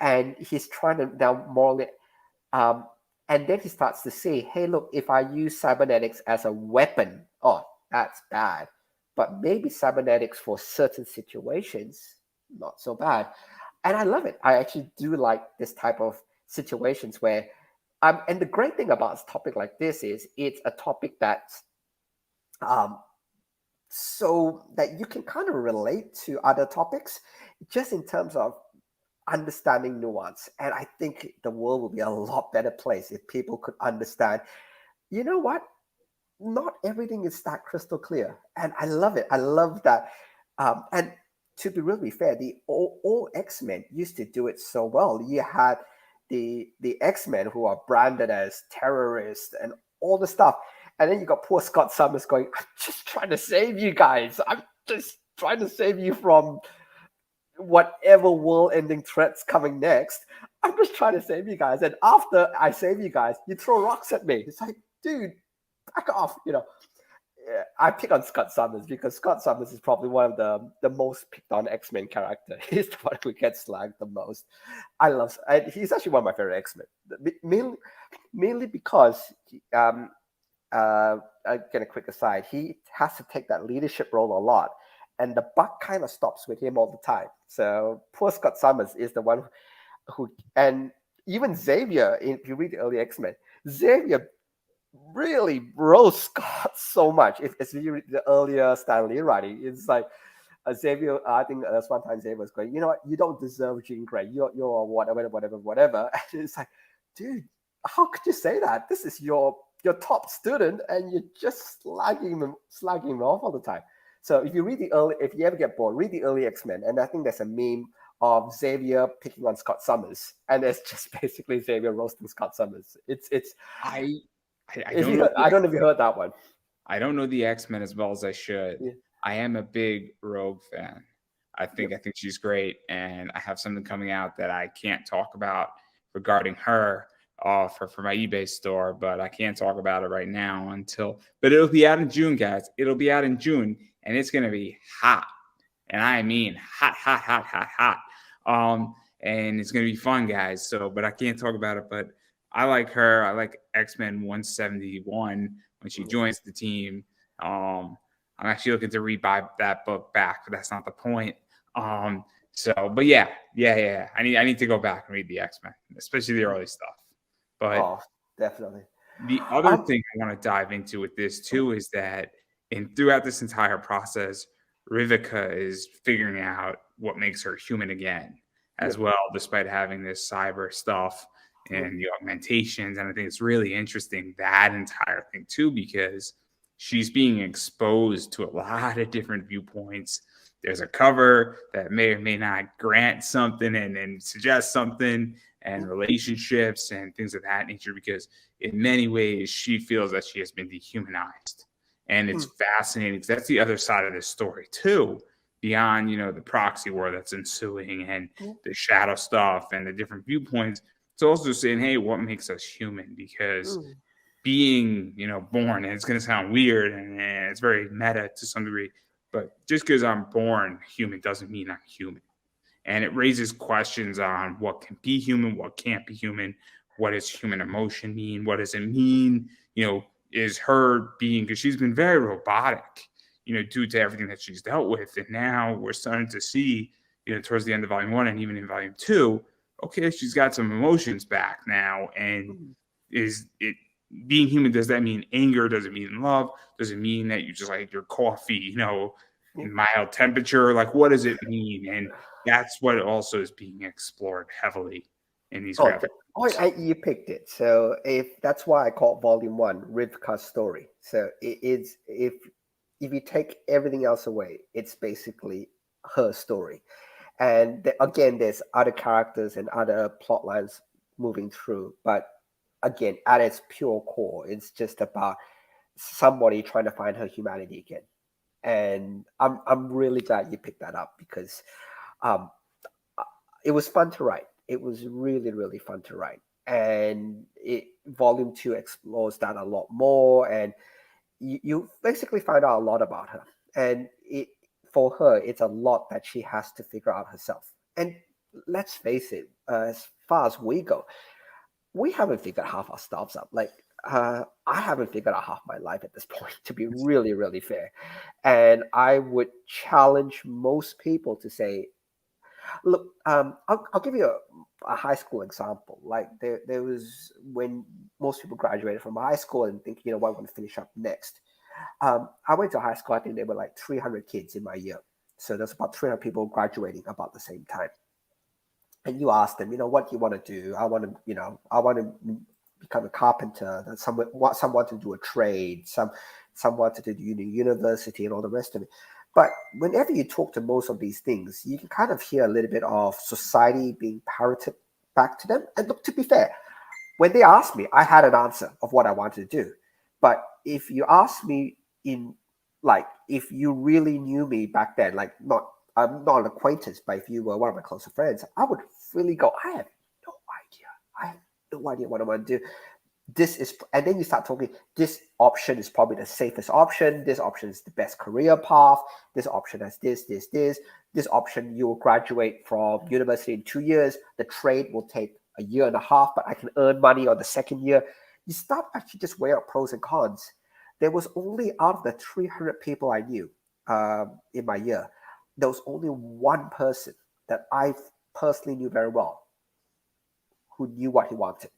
And he's trying to now morally... and then he starts to say, hey, look, if I use cybernetics as a weapon, oh, that's bad. But maybe cybernetics for certain situations, not so bad. And I love it. I actually do like this type of situations where, and the great thing about a topic like this is it's a topic that's so that you can kind of relate to other topics, just in terms of understanding nuance. And I think the world would be a lot better place if people could understand, you know what? Not everything is that crystal clear. And I love it. I love that. And to be really fair, the all X-Men used to do it so well. You had the X-Men who are branded as terrorists and all the stuff. And then you got poor Scott Summers going, I'm just trying to save you guys. I'm just trying to save you from whatever world-ending threats coming next. I'm just trying to save you guys. And after I save you guys, you throw rocks at me. It's like, dude, back off. I pick on Scott Summers because Scott Summers is probably one of the most picked on X-Men character. He's the one who gets slagged the most. He's actually one of my favorite X-Men, mainly because again, a quick aside, he has to take that leadership role a lot, and the buck kind of stops with him all the time. So poor Scott Summers is the one who, and even Xavier, if you read the early X-Men, Xavier really roast Scott so much. If you read the earlier Stan Lee writing, it's like Xavier. I think that's one time Xavier was going, you know what, you don't deserve Jean Grey. You're whatever. And it's like, dude, how could you say that? This is your top student, and you're just slagging him off all the time. So if you ever get bored, read the early X-Men, and I think there's a meme of Xavier picking on Scott Summers, and it's just basically Xavier roasting Scott Summers. I don't know if you heard that one. I don't know the X-Men as well as I should. Yeah. I am a big Rogue fan. I think she's great, and I have something coming out that I can't talk about regarding her for my eBay store, but I can't talk about it right now but it'll be out in June, guys. It'll be out in June, and it's going to be hot. and I mean hot, hot, hot, hot, hot. And it's gonna be fun, guys. So, but I can't talk about it. But I like her. I like X-Men 171 when she joins the team. I'm actually looking to rebuy that book back, but that's not the point. So, but yeah. I need to go back and read the X-Men, especially the early stuff. But Oh, definitely. the other Um, thing I want to dive into with this too is that throughout this entire process, Rivika is figuring out what makes her human again, yeah. as well, despite having this cyber stuff and the augmentations. And I think it's really interesting, that entire thing too, because she's being exposed to a lot of different viewpoints. There's a cover that may or may not grant something and suggest something, and relationships and things of that nature, because in many ways she feels that she has been dehumanized. And it's fascinating because that's the other side of this story too, beyond the proxy war that's ensuing and the shadow stuff and the different viewpoints. It's also saying, hey, what makes us human? Because being born, and it's going to sound weird and it's very meta to some degree, but just because I'm born human doesn't mean I'm human. And it raises questions on what can be human, what can't be human, what does human emotion mean, what does it mean, is her being, because she's been very robotic, due to everything that she's dealt with. And now we're starting to see, towards the end of volume 1 and even in volume 2, okay, she's got some emotions back now. And is it being human? Does that mean anger? Does it mean love? Does it mean that you just like your coffee, in mild temperature? Like, what does it mean? And that's what also is being explored heavily in these Oh, graphic oh, novels. you picked it. So if that's why I call Volume One Rivka's story. So it's if you take everything else away, it's basically her story. And again, there's other characters and other plot lines moving through, but again, at its pure core, it's just about somebody trying to find her humanity again. And I'm really glad you picked that up because um, it was fun to write. It was really, really fun to write. And volume two explores that a lot more. And you basically find out a lot about her. And for her, it's a lot that she has to figure out herself. And let's face it, as far as we go, we haven't figured half our stuffs out. Like, I haven't figured out half my life at this point, to be really, really fair. And I would challenge most people to say, look, I'll give you a high school example. Like there was when most people graduated from high school and think, what I want to finish up next. I went to high school. I think there were like 300 kids in my year. So there's about 300 people graduating about the same time. And you ask them, what do you want to do? I want to become a carpenter. Someone to do a trade. Someone to do university and all the rest of it. But whenever you talk to most of these things, you can kind of hear a little bit of society being parroted back to them. And look, to be fair, when they asked me, I had an answer of what I wanted to do. But if you ask me if you really knew me back then, I'm not an acquaintance, but if you were one of my closer friends, I would really go, I have no idea. I have no idea what I want to do. And then you start talking, this option is probably the safest option. This option is the best career path. This option has this option, you will graduate from university in 2 years. The trade will take a year and a half, but I can earn money on the second year. You start actually just weigh out pros and cons. There was only, out of the 300 people I knew in my year, there was only one person that I personally knew very well who knew what he wanted.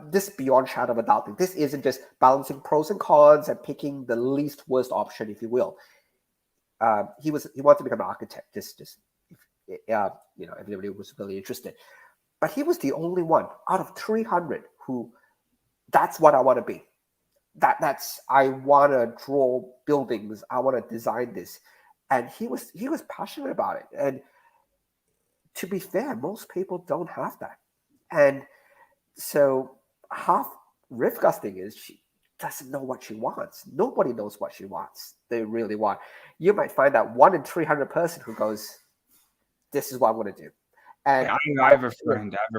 This beyond shadow of a doubt. This isn't just balancing pros and cons and picking the least worst option, if you will. He wanted to become an architect. Everybody was really interested, but he was the only one out of 300 who, that's what I want to be. That's I want to draw buildings. I want to design this, and he was passionate about it. And to be fair, most people don't have that, and so half Rivka's thing is she doesn't know what she wants. Nobody knows what she wants. They really want. You might find that 1 in 300 person who goes, "This is what I want to do." And I have a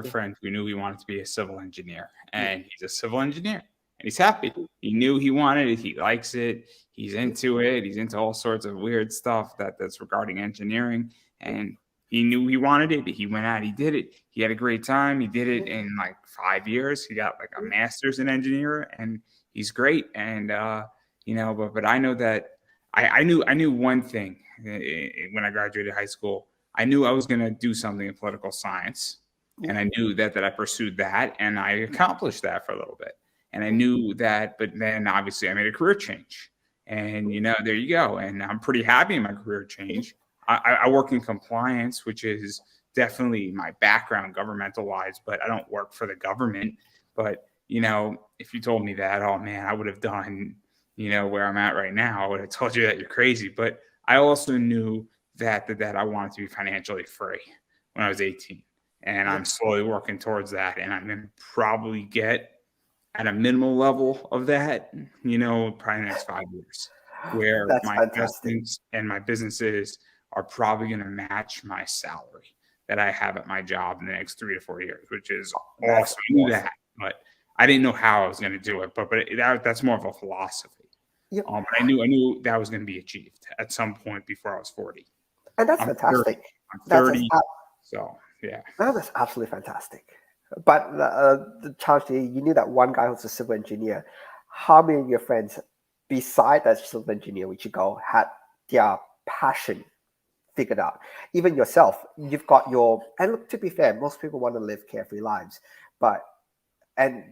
friend who knew he wanted to be a civil engineer, and he's a civil engineer. he's happy. He knew he wanted it. He likes it. He's into it. He's into all sorts of weird stuff that's regarding engineering. And he knew he wanted it. He went out. He did it. He had a great time. He did it in like 5 years. He got like a master's in engineering, and he's great. And but I know that I knew one thing when I graduated high school. I knew I was going to do something in political science, and I knew that I pursued that, and I accomplished that for a little bit. And I knew that, but then obviously I made a career change, and there you go. And I'm pretty happy in my career change. I work in compliance, which is definitely my background governmental wise, but I don't work for the government. But if you told me that, oh man, I would have done where I'm at right now, I would have told you that you're crazy. But I also knew that I wanted to be financially free when I was 18. And I'm slowly working towards that. And I'm going to probably get at a minimal level of that, probably the next 5 years, where That's my fantastic. investments and my businesses are probably going to match my salary that I have at my job in the next 3 to 4 years, which is awesome. I knew that, but I didn't know how I was going to do it. But that's more of a philosophy. Yep. But I knew that was going to be achieved at some point before I was 40. And that's fantastic. I'm 30. So, yeah. That's absolutely fantastic. But the challenge, you knew that one guy who's a civil engineer. How many of your friends, beside that civil engineer, which you go, had their passion figured out? Even yourself, you've got and look, to be fair, most people want to live carefree lives, and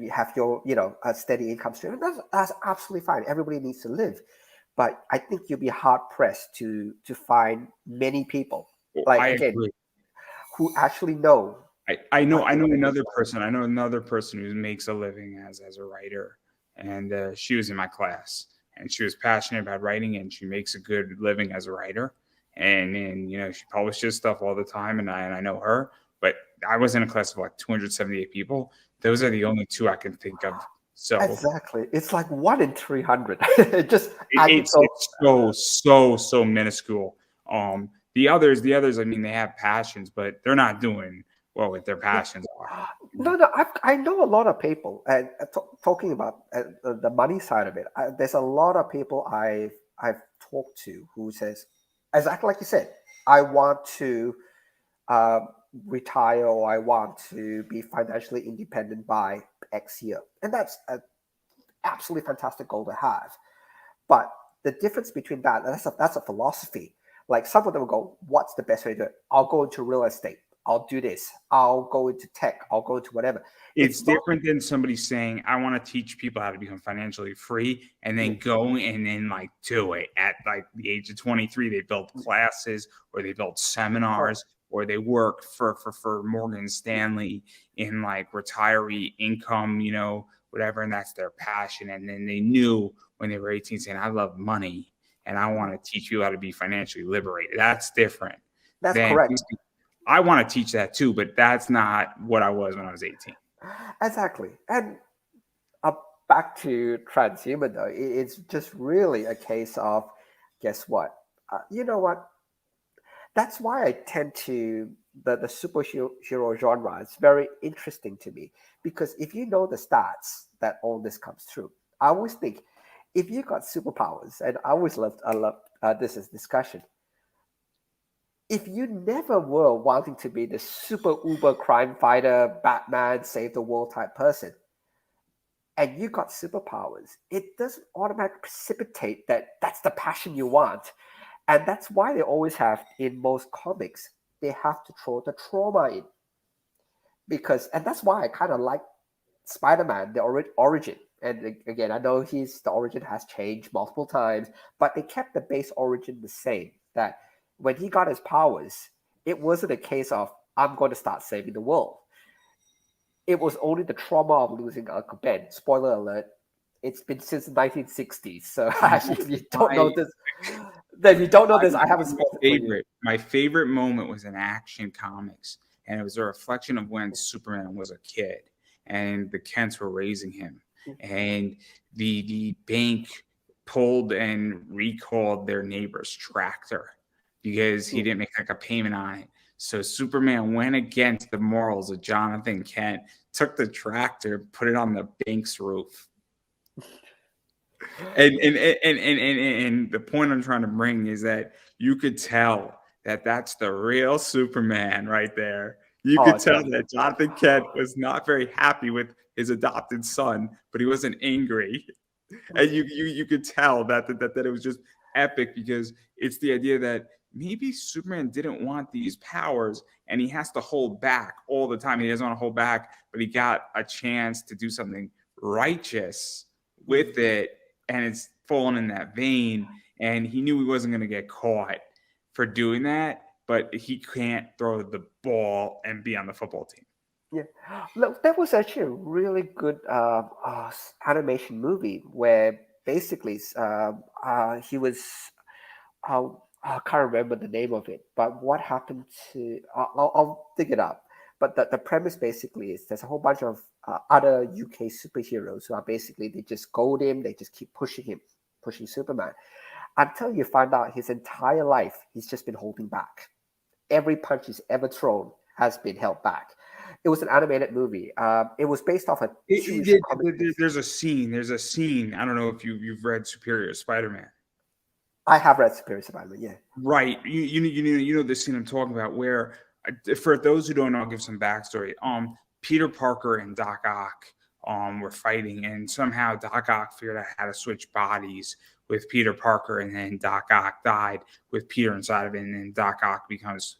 you have your, a steady income stream. That's absolutely fine. Everybody needs to live. But I think you'll be hard pressed to find many people, who actually know. I know another person. I know another person who makes a living as a writer, and she was in my class, and she was passionate about writing, and she makes a good living as a writer, and she publishes stuff all the time, and I know her. But I was in a class of like 278 people. Those are the only two I can think of. So exactly, it's like 1 in 300. It's so minuscule. The others, I mean, they have passions, but they're not doing well with their passions are. No, I know a lot of people, and talking about the money side of it. There's a lot of people I've talked to who says exactly like you said. I want to retire, or I want to be financially independent by X year, and that's an absolutely fantastic goal to have. But the difference between that's a philosophy. Like some of them will go, "What's the best way to do it? I'll go into real estate. I'll do this. I'll go into tech. I'll go into whatever." It's different than somebody saying, "I want to teach people how to become financially free," and then go and then like do it at like the age of 23. They build classes, or they build seminars, or they work for Morgan Stanley in like retiree income, whatever, and that's their passion. And then they knew when they were 18 saying, "I love money and I want to teach you how to be financially liberated." That's different. That's correct. I want to teach that too, but that's not what I was when I was 18. Exactly. And back to transhuman, though, it's just really a case of, guess what? You know what? That's why I tend to, the superhero genre is very interesting to me, because if you know the stats that all this comes through, I always think if you got superpowers, and I love this discussion. If you never were wanting to be the super uber crime fighter, Batman, save the world type person, and you got superpowers, it doesn't automatically precipitate that that's the passion you want. And that's why they always have, in most comics, they have to throw the trauma in. And that's why I kind of like Spider-Man, the origin. And again, I know the origin has changed multiple times, but they kept the base origin the same. That when he got his powers, it wasn't a case of, I'm going to start saving the world. It was only the trauma of losing Uncle Ben. Spoiler alert, it's been since the 1960s. So if you don't know this, I haven't spoiled it for you. My favorite moment was in Action Comics, and it was a reflection of when Superman was a kid, and the Kents were raising him. And the bank pulled and recalled their neighbor's tractor because he didn't make like a payment on it. So Superman went against the morals of Jonathan Kent, took the tractor, put it on the bank's roof. And the point I'm trying to bring is that you could tell that that's the real Superman right there. You Oh, could tell definitely. that Jonathan Kent was not very happy with his adopted son, but he wasn't angry. And you could tell that it was just epic, because it's the idea that maybe Superman didn't want these powers and he has to hold back all the time. He doesn't want to hold back, but he got a chance to do something righteous with it, and it's fallen in that vein. And he knew he wasn't going to get caught for doing that, but he can't throw the ball and be on the football team. Yeah, look, that was actually a really good animation movie where basically he was I can't remember the name of it, but what happened to I'll dig it up. But the premise basically is there's a whole bunch of other UK superheroes who are basically they just goad him, they just keep pushing him, pushing Superman until you find out his entire life he's just been holding back. Every punch he's ever thrown has been held back. It was an animated movie. It was based off a series of comics. There's a scene. There's a scene. I don't know if you've read Superior Spider-Man. I have read Superior Spider-Man, yeah. Right. You know the scene I'm talking about, where for those who don't know, I'll give some backstory. Peter Parker and Doc Ock were fighting, and somehow Doc Ock figured out how to switch bodies with Peter Parker, and then Doc Ock died with Peter inside of it, and then Doc Ock becomes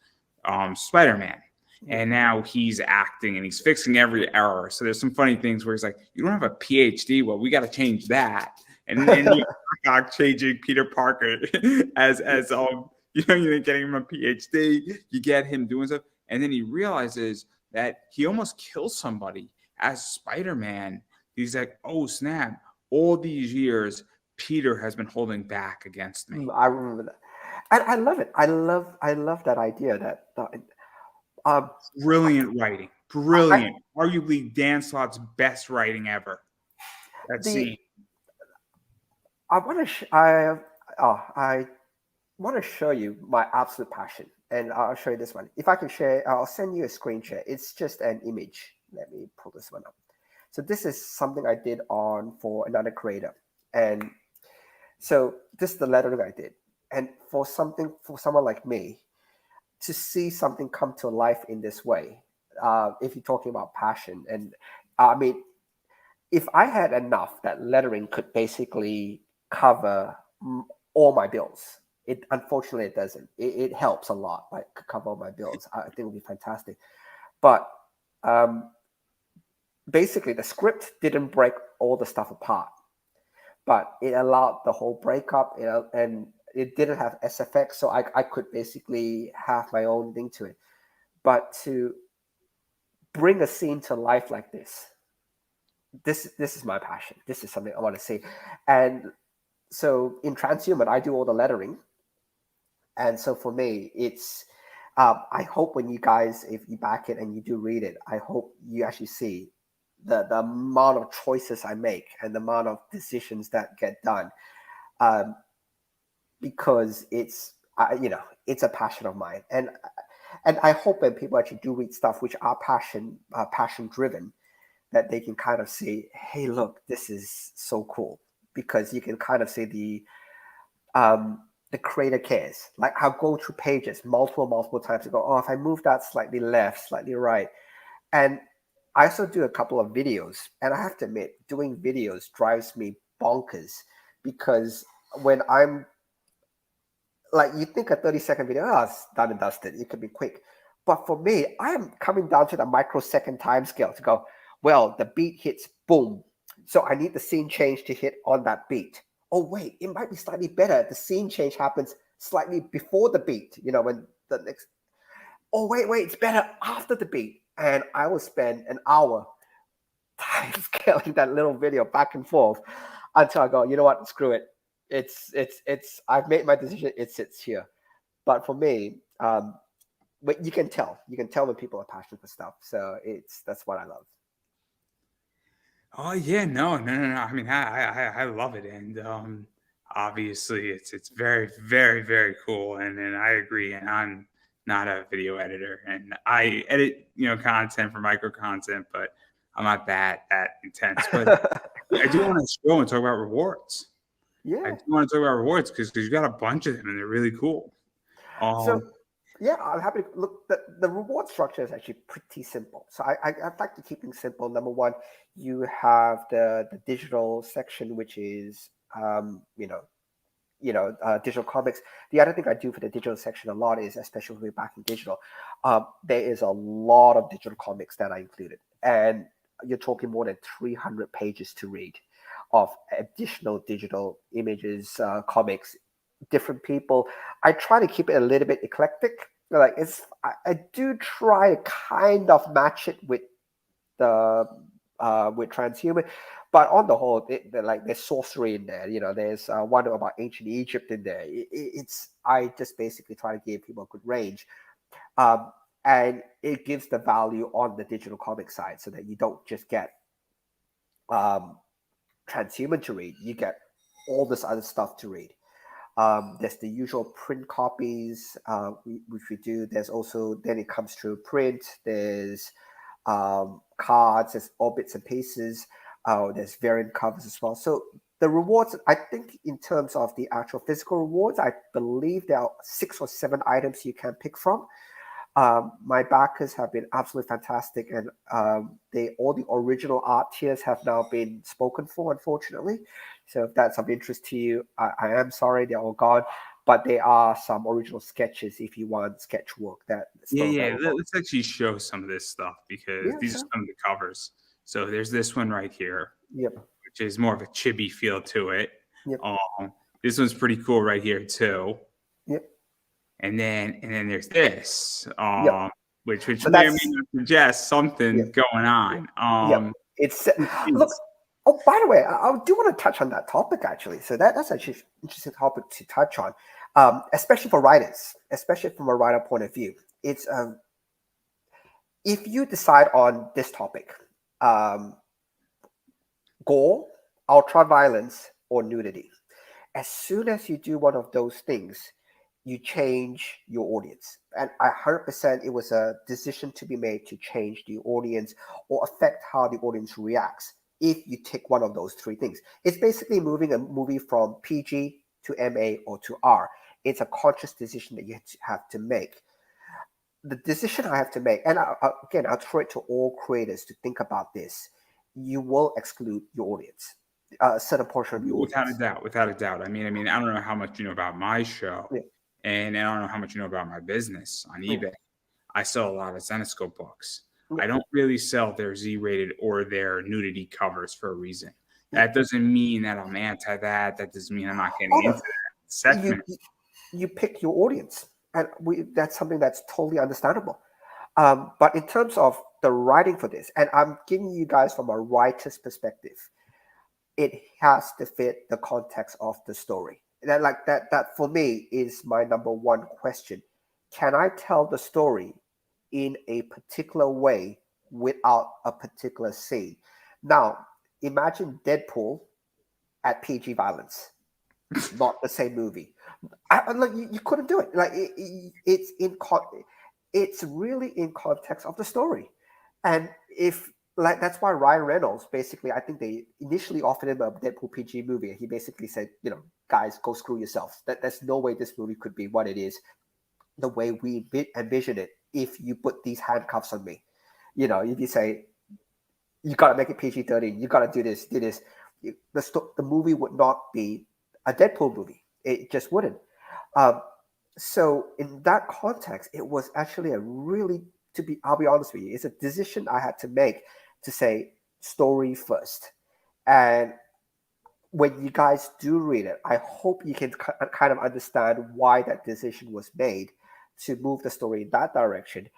Spider-Man. And now he's acting and he's fixing every error. So there's some funny things where he's like, "You don't have a PhD. Well, we got to change that." And then Doc Ock changing Peter Parker as you getting him a PhD. You get him doing stuff, and then he realizes that he almost kills somebody as Spider-Man. He's like, "Oh snap! All these years, Peter has been holding back against me." I remember that, and I love it. I love that idea. Um, Brilliant writing, brilliant. Arguably Dan Slott's best writing ever. That scene. I want to I want to show you my absolute passion, and I'll show you this one. If I can share, I'll send you a screen share. It's just an image. Let me pull this one up. So this is something I did for another creator, and so this is the lettering I did. And for someone like me, to see something come to life in this way, if you're talking about passion, and I mean, if I had enough, that lettering could basically cover all my bills. It unfortunately it doesn't. It helps a lot, like cover all my bills. I think it would be fantastic. But basically, the script didn't break all the stuff apart, but it allowed the whole breakup, and it didn't have SFX, so I could basically have my own thing to it. But to bring a scene to life like this is my passion. This is something I want to see. And so in Transhuman, I do all the lettering. And so for me, it's I hope when you guys, if you back it and you do read it, I hope you actually see the amount of choices I make and the amount of decisions that get done. Because it's it's a passion of mine, and I hope when people actually do read stuff which are passion driven, that they can kind of say, hey, look, this is so cool, because you can kind of see the creator cares. Like I'll go through pages multiple times to go, oh, if I move that slightly left, slightly right. And I also do a couple of videos, and I have to admit, doing videos drives me bonkers, because when I'm like, you think a 30-second video, it's done and dusted, it could be quick. But for me, I am coming down to the microsecond time scale to go, well, the beat hits, boom. So I need the scene change to hit on that beat. Oh, wait, it might be slightly better. The scene change happens slightly before the beat, when the next, oh, wait, it's better after the beat. And I will spend an hour time scaling that little video back and forth until I go, you know what, screw it. It's I've made my decision. It sits here. But for me, but you can tell when people are passionate for stuff. So that's what I love. Oh yeah, no. I mean, I love it, and obviously it's very very very cool, and I agree, and I'm not a video editor, and I edit, content for micro content, but I'm not that intense. But I do want to show and talk about rewards. I Yeah. do want to talk about rewards because you got a bunch of them and they're really cool. So yeah, I'm happy to look. The reward structure is actually pretty simple. So I'd like to keep things simple. Number one, you have the digital section, which is digital comics. The other thing I do for the digital section a lot is, especially when we're back in digital, there is a lot of digital comics that I included, and you're talking more than 300 pages to read of additional digital images, comics, different people. I try to keep it a little bit eclectic. Like I do try to kind of match it the with transhuman, but on the whole, there's sorcery in there. There's one about ancient Egypt in there. It's I just basically try to give people a good range, um, and it gives the value on the digital comic side, so that you don't just get um, transhuman to read, you get all this other stuff to read. There's the usual print copies, which we do. There's also, then it comes through print. There's cards, there's all bits and pieces. There's variant covers as well. So the rewards, I think, in terms of the actual physical rewards, I believe there are 6 or 7 items you can pick from. My backers have been absolutely fantastic, and all the original art tiers have now been spoken for, unfortunately. So if that's of interest to you, I am sorry they're all gone, but there are some original sketches if you want sketch work that's still available. Let's actually show some of this stuff because Yeah, these are sure. some of the covers. So there's this one right here, Yep. which is more of a chibi feel to it. Yep. This one's pretty cool right here too. Yep. And then there's this, Yep. which So may or may that's not suggest something yep. going on. Yep. It's look. It's, Oh, by the way, I do want to touch on that topic actually. So that's actually an interesting topic to touch on, especially for writers, especially from a writer point of view. It's if you decide on this topic, gore, ultra violence, or nudity, as soon as you do one of those things, you change your audience. And 100% it was a decision to be made to change the audience or affect how the audience reacts if you take one of those 3 things. It's basically moving a movie from PG to MA or to R. It's a conscious decision that you have to make. The decision I have to make, and again, I'll throw it to all creators to think about this. You will exclude your audience, a certain portion of your audience. without a doubt. I mean, I don't know how much you know about my show, Yeah. and I don't know how much you know about my business on Yeah. eBay. I sell a lot of Zenescope books. Yeah. I don't really sell their Z-rated or their nudity covers for a reason. That doesn't mean that I'm anti that. That doesn't mean I'm not getting into that segment. You pick your audience, and that's something that's totally understandable. But in terms of the writing for this, and I'm giving you guys from a writer's perspective, it has to fit the context of the story. That for me is my number one question. Can I tell the story in a particular way without a particular scene? Now, imagine Deadpool at PG violence, not the same movie. Like you couldn't do it. Like it's really in context of the story, and if like that's why Ryan Reynolds basically, I think they initially offered him a Deadpool PG movie, and he basically said, guys, go screw yourselves. There's no way this movie could be what it is, the way we envision it. If you put these handcuffs on me, if you say you got to make it PG-13, you got to do this, the movie would not be a Deadpool movie. It just wouldn't. So in that context, it was actually I'll be honest with you, it's a decision I had to make to say story first. And when you guys do read it, I hope you can kind of understand why that decision was made to move the story in that direction.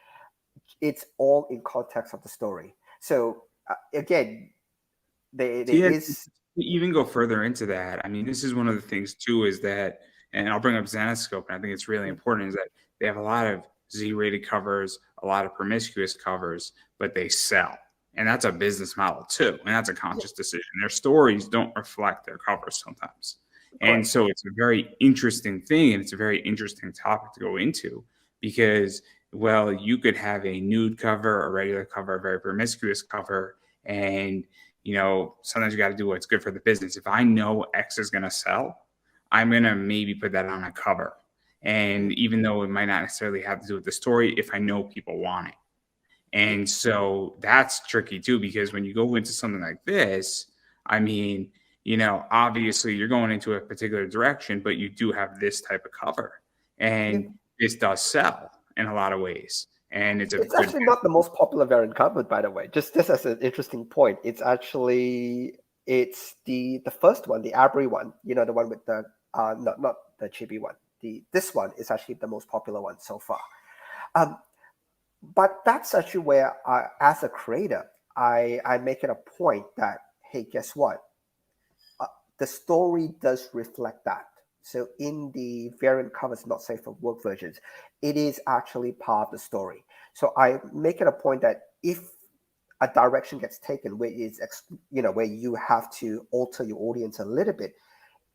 It's all in context of the story. So again, there is even go further into that. I mean, this is one of the things too, is that, and I'll bring up Zenescope, and I think it's really important, is that they have a lot of Z-rated covers, a lot of promiscuous covers, but they sell. And that's a business model too. And that's a conscious decision. Their stories don't reflect their covers sometimes. And so it's a very interesting thing, and it's a very interesting topic to go into, because, well, you could have a nude cover, a regular cover, a very promiscuous cover, and sometimes you got to do what's good for the business. If I know X is going to sell, I'm going to maybe put that on a cover. And even though it might not necessarily have to do with the story, if I know people want it. And so that's tricky too, because when you go into something like this, I mean, obviously you're going into a particular direction, but you do have this type of cover, and this does sell in a lot of ways. And it's actually not the most popular variant covered, by the way. Just as an interesting point, it's the first one, the Abri one. The one with the not the chibi one. This one is actually the most popular one so far. But that's actually where, as a creator, I make it a point that, hey, guess what? The story does reflect that. So in the variant covers not safe for work versions, it is actually part of the story. So I make it a point that if a direction gets taken where where you have to alter your audience a little bit,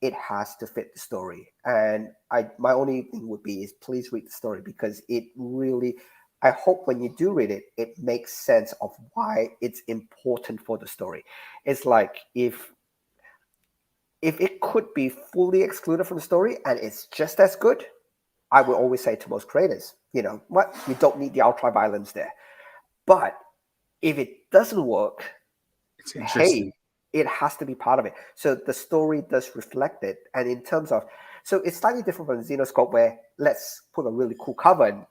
it has to fit the story. And my only thing would be is please read the story, because it really, I hope when you do read it, it makes sense of why it's important for the story. It's like if it could be fully excluded from the story and it's just as good, I would always say to most creators, you don't need the ultra violence there. But if it doesn't work, it's interesting. Hey, it has to be part of it. So the story does reflect it. And in terms of, so it's slightly different from Xenoscope, where let's put a really cool cover and,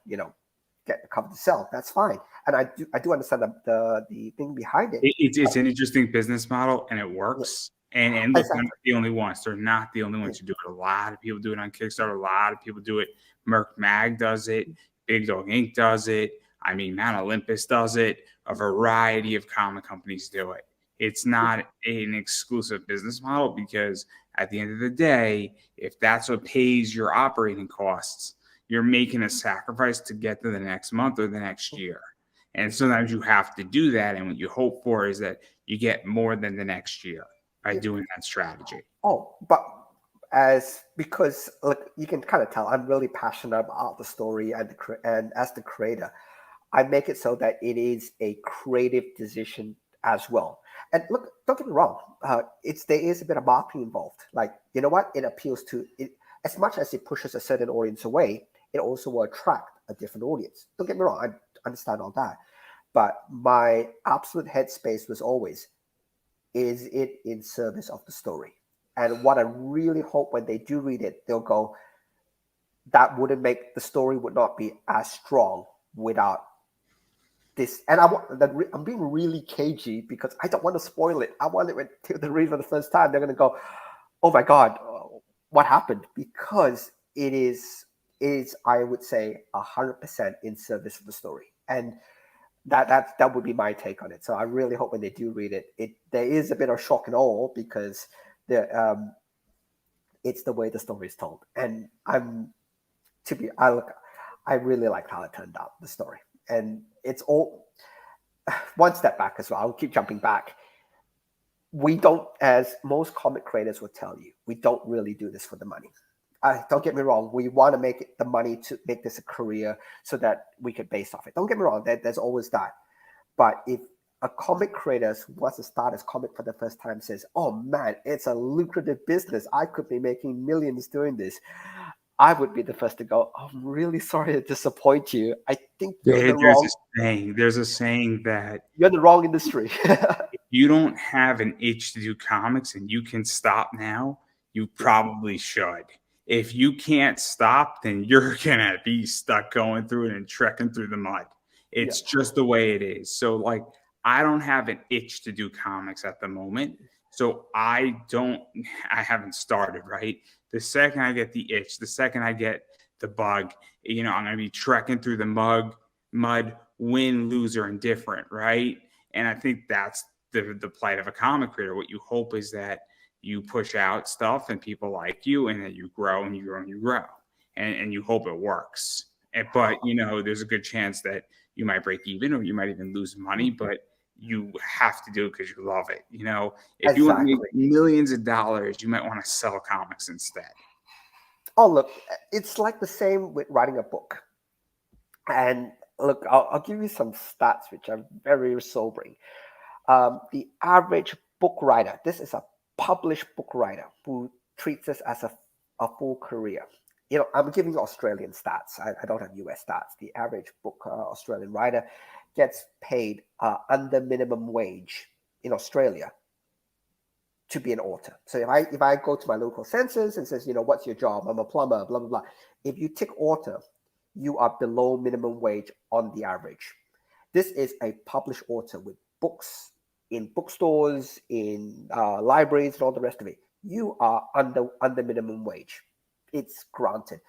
get the cover to sell. That's fine. And I do understand the thing behind it. It's an interesting business model, and it works. And look, Exactly. they're not the only ones. They're not the only ones who do it. A lot of people do it on Kickstarter. A lot of people do it. Merc Mag does it. Big Dog Inc. does it. I mean, Mount Olympus does it. A variety of comic companies do it. It's not an exclusive business model, because at the end of the day, if that's what pays your operating costs, you're making a sacrifice to get to the next month or the next year. And sometimes you have to do that. And what you hope for is that you get more than the next year by doing that strategy. Oh, but because look, you can kind of tell I'm really passionate about the story, and as the creator, I make it so that it is a creative decision as well. And look, don't get me wrong, there is a bit of marketing involved. Like, you know what? It appeals to it as much as it pushes a certain audience away. It also will attract a different audience. Don't get me wrong, I understand all that. But my absolute headspace was always, is it in service of the story? And what I really hope when they do read it, they'll go, that wouldn't make the story would not be as strong without this. And I'm being really cagey because I don't want to spoil it. I want it when they read for the first time, they're going to go, oh my God, what happened? Because it is I would say 100% in service of the story. And that would be my take on it. So I really hope when they do read it, there is a bit of shock and awe, because it's the way the story is told. And I really liked how it turned out, the story. And it's all one step back as well. I'll keep jumping back. We don't, as most comic creators will tell you, we don't really do this for the money. Don't get me wrong. We want to make it the money to make this a career so that we could base off it. Don't get me wrong. There's always that. But if a comic creator who wants to start his comic for the first time says, oh man, it's a lucrative business, I could be making millions doing this, I would be the first to go, oh, I'm really sorry to disappoint you. I think There's a saying that you're in the wrong industry. if you don't have an itch to do comics and you can stop now, you probably should. If you can't stop, then you're going to be stuck going through it and trekking through the mud. It's just the way it is. So, like, I don't have an itch to do comics at the moment. So I haven't started, right? The second I get the itch, the second I get the bug, I'm going to be trekking through the mud, win, lose, or indifferent, right? And I think that's the plight of a comic creator. What you hope is that you push out stuff and people like you, and that you grow and you grow and you grow, and you hope it works. But there's a good chance that you might break even, or you might even lose money, but you have to do it because you love it. If you want to make millions of dollars, you might want to sell comics instead. Oh, look, it's like the same with writing a book. And look, I'll give you some stats which are very sobering. The average book writer, this is a published book writer who treats this as a full career. I'm giving you Australian stats. I don't have US stats. The average book Australian writer gets paid under minimum wage in Australia to be an author. So if I go to my local census and says, what's your job? I'm a plumber, blah, blah, blah. If you tick author, you are below minimum wage on the average. This is a published author with books in bookstores, in libraries, and all the rest of it. You are under minimum wage. It's granted.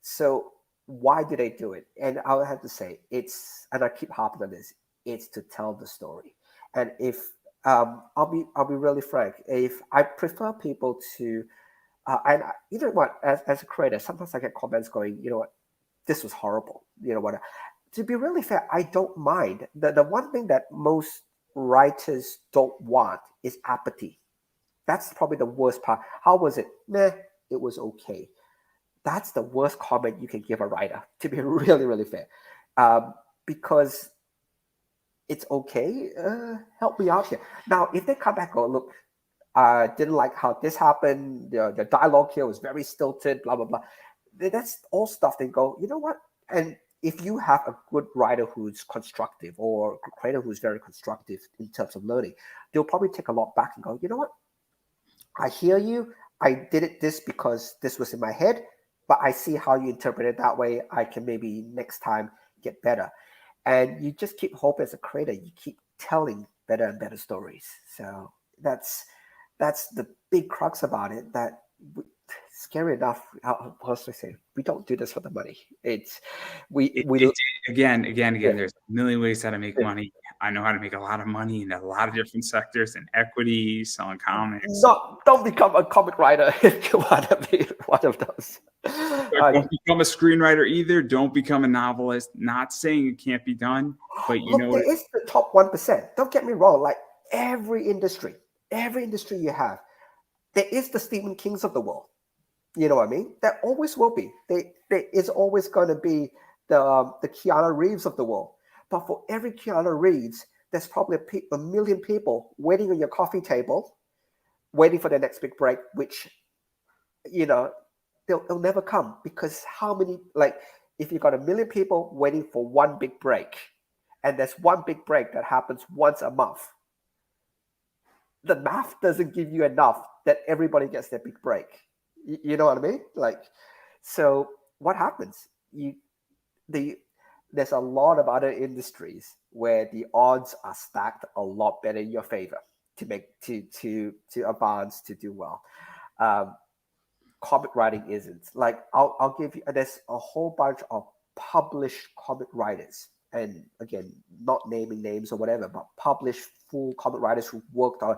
So why do they do it? And I would have to say and I keep harping on this, it's to tell the story. And if I'll be really frank, if I prefer people to and you know what, as a creator, sometimes I get comments going, this was horrible. To be really fair, I don't mind. The one thing that most writers don't want is apathy. That's probably the worst part. How was it? Meh, it was okay. That's the worst comment you can give a writer, to be really, really fair. Because it's okay. Help me out here. Now, if they come back and go, look, I didn't like how this happened. The dialogue here was very stilted, blah, blah, blah. That's all stuff they go, you know what? And if you have a good writer who's constructive or a creator who's very constructive in terms of learning, they'll probably take a lot back and go, you know what? I hear you. I did this because this was in my head, but I see how you interpret it that way. I can maybe next time get better. And you just keep hoping as a creator, you keep telling better and better stories. So that's the big crux about it. That scary enough, I'll personally say, we don't do this for the money. Again, Yeah. there's a million ways how to make money. I know how to make a lot of money in a lot of different sectors and equity, selling comics. Don't become a comic writer if you want to be one of those. Don't become a screenwriter either. Don't become a novelist. Not saying it can't be done, but there is the top 1%. Don't get me wrong. Like every industry you have, there is the Stephen Kings of the world. You know what I mean? There always will be. There is always going to be the Keanu Reeves of the world. But for every Keanu Reeves, there's probably a million people waiting on your coffee table, waiting for the next big break, which, they'll never come, because how many, if you got a million people waiting for one big break, and there's one big break that happens once a month, the math doesn't give you enough that everybody gets their big break. You know what I mean? So what happens? There's a lot of other industries where the odds are stacked a lot better in your favor to advance, to do well. Comic writing isn't. I'll give you. There's a whole bunch of published comic writers, and again, not naming names or whatever, but published full comic writers who worked on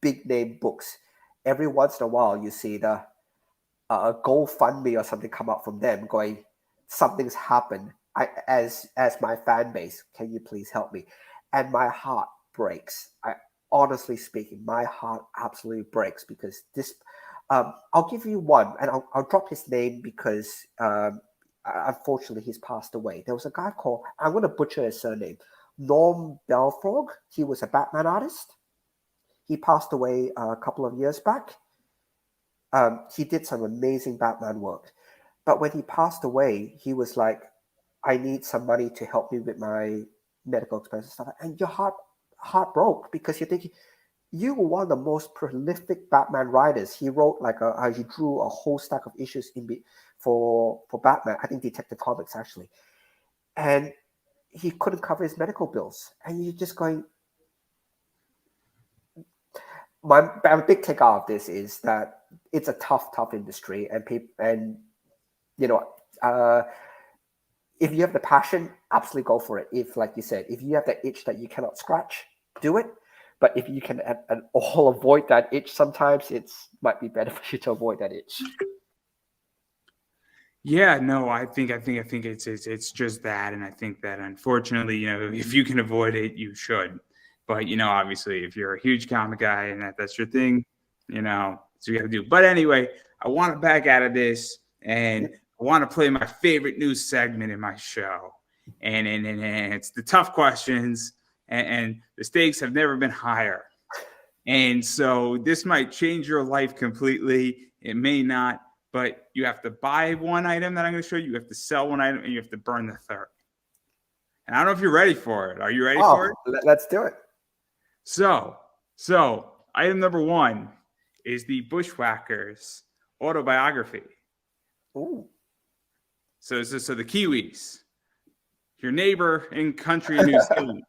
big name books. Every once in a while, you see the GoFundMe or something come up from them going, something's happened. As my fan base, can you please help me? And my heart breaks. Honestly speaking, my heart absolutely breaks, because this. I'll give you one, and I'll drop his name because unfortunately he's passed away. There was a guy called, I'm going to butcher his surname, Norm Belfrog. He was a Batman artist. He passed away a couple of years back. He did some amazing Batman work. But when he passed away, he was like, I need some money to help me with my medical expenses and stuff. And your heart broke, because you're thinking, you were one of the most prolific Batman writers. He wrote he drew a whole stack of issues for Batman. I think Detective Comics, actually. And he couldn't cover his medical bills. And you're just going, my big take out of this is that it's a tough industry, and if you have the passion, absolutely go for it. If, like you said, if you have that itch that you cannot scratch, do it. But if you can all avoid that itch, sometimes it might be better for you to avoid that itch. Yeah, no, I think it's just that, and I think that unfortunately, if you can avoid it, you should. But obviously, if you're a huge comic guy and that's your thing, so you got to do. But anyway, I want to back out of this, and I want to play my favorite news segment in my show. and it's the tough questions, and the stakes have never been higher. And so this might change your life completely. It may not, but you have to buy one item that I'm going to show you. You have to sell one item, and you have to burn the third. And I don't know if you're ready for it. Are you ready for it? Let's do it. So item number one is the Bushwhackers autobiography. Ooh. So the Kiwis, your neighbor in country New Zealand,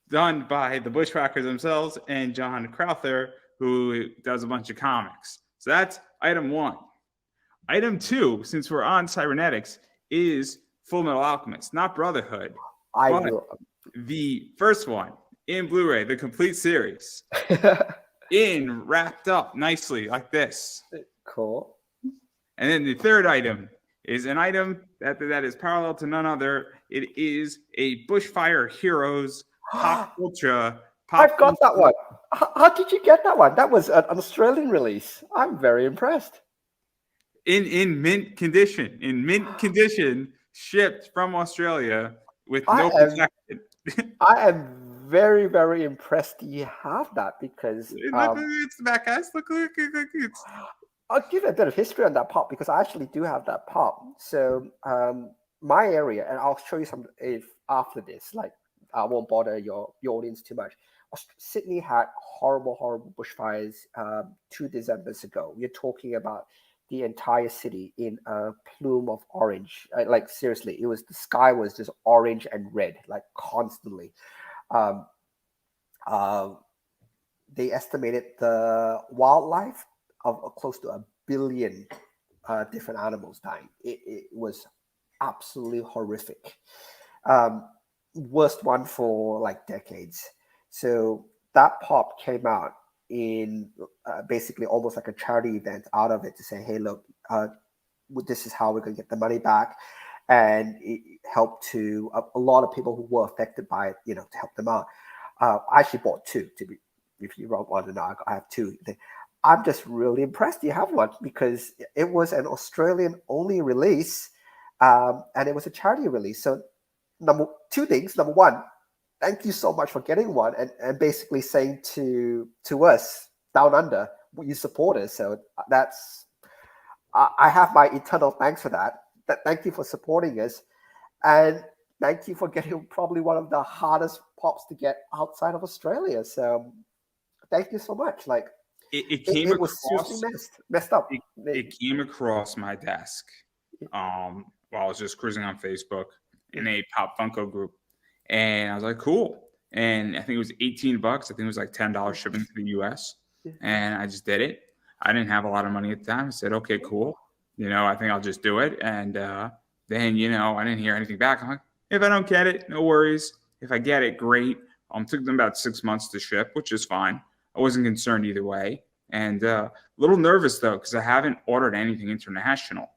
done by the Bushwhackers themselves and John Crowther, who does a bunch of comics. So that's item one. Item two, since we're on cybernetics, is Full Metal Alchemist, not Brotherhood. The first one in Blu-ray, the complete series, wrapped up nicely like this. Cool. And then the third item is an item that is parallel to none other. It is a Bushfire Heroes Pop Culture. I've got that one. How did you get that one? That was an Australian release. I'm very impressed. In mint condition, shipped from Australia with no protection. I am very, very impressed you have that because it's the back guys. Look. I'll give you a bit of history on that pop because I actually do have that pop. So my area, and I'll show you some if after this. Like I won't bother your audience too much. Sydney had horrible bushfires 2 Decembers ago. We're talking about the entire city in a plume of orange. Like seriously, the sky was just orange and red, like constantly. They estimated the wildlife of close to 1 billion different animals dying. It was absolutely horrific. Worst one for like decades. So that pop came out in basically almost like a charity event out of it to say, hey, look, this is how we're going to get the money back. And it helped to a lot of people who were affected by it, to help them out. I actually bought 2, if you want to know, I have 2. I'm just really impressed you have one because it was an Australian only release and it was a charity release. So 2 things. Number one, thank you so much for getting one and basically saying to us down under, you support us. So I have my eternal thanks for that. Thank you for supporting us. And thank you for getting probably one of the hardest pops to get outside of Australia. So thank you so much. Like it was seriously messed up. It came across my desk while I was just cruising on Facebook in a Pop Funko group. And I was like, cool. And I think it was $18. I think it was like $10 shipping to the US. And I just did it. I didn't have a lot of money at the time. I said, okay, cool. I think I'll just do it. And then, I didn't hear anything back. I'm like, if I don't get it, no worries. If I get it, great. Took them about 6 months to ship, which is fine. I wasn't concerned either way. And a little nervous, though, because I haven't ordered anything international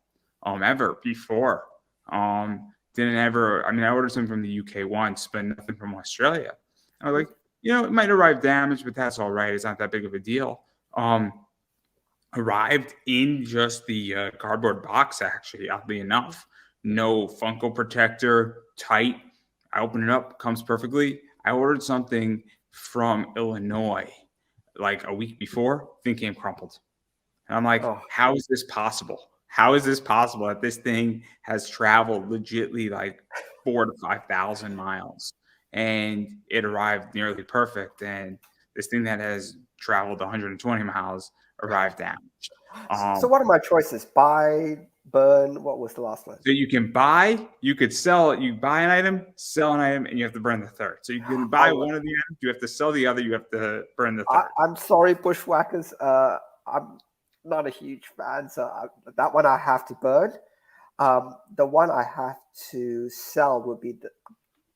ever before. I ordered something from the UK once, but nothing from Australia. I was like, it might arrive damaged, but that's all right. It's not that big of a deal. Arrived in just the cardboard box, actually, oddly enough. No Funko protector, tight. I open it up, comes perfectly. I ordered something from Illinois like a week before, thing came crumpled. And I'm like, how is this possible? How is this possible that this thing has traveled legitly like 4,000 to 5,000 miles and it arrived nearly perfect? And this thing that has traveled 120 miles arrived damaged. So what are my choices? Buy, burn, what was the last one? So you can buy, you could sell it. You buy an item, sell an item, and you have to burn the third. So you can buy one of the items, you have to sell the other, you have to burn the third. I'm sorry, Bushwhackers. I'm not a huge fan, so that one I have to burn. The one I have to sell would be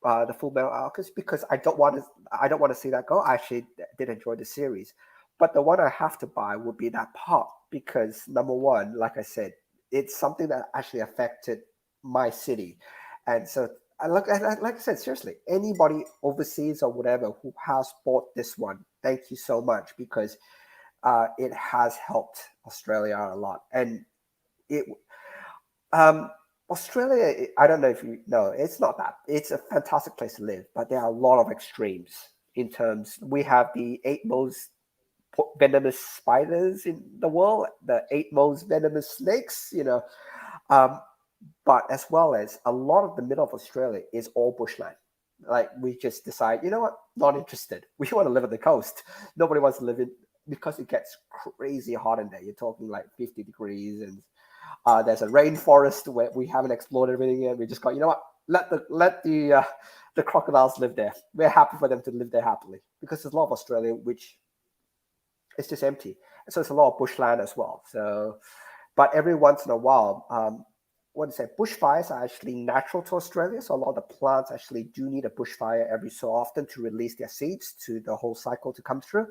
the Full Metal Alchemist because I don't want to see that go. I actually did enjoy the series, but the one I have to buy would be that pop because number one, like I said, it's something that actually affected my city, and so like I said, seriously, anybody overseas or whatever who has bought this one, thank you so much because it has helped Australia a lot, and it Australia, I don't know if you know, it's not that. It's a fantastic place to live, but there are a lot of extremes in terms. We have the eight most venomous spiders in the world, the eight most venomous snakes, um, but as well as a lot of the middle of Australia is all bushland. Like we just decide, you know what, not interested. We want to live on the coast. Nobody wants to live in because it gets crazy hot in there. You're talking like 50 degrees, and there's a rainforest where we haven't explored everything yet. We just got, you know what, let the crocodiles live there. We're happy for them to live there happily because there's a lot of Australia which is just empty. So it's a lot of bushland as well. So, but every once in a while, what is it? Bushfires are actually natural to Australia. So a lot of the plants actually do need a bushfire every so often to release their seeds to the whole cycle to come through.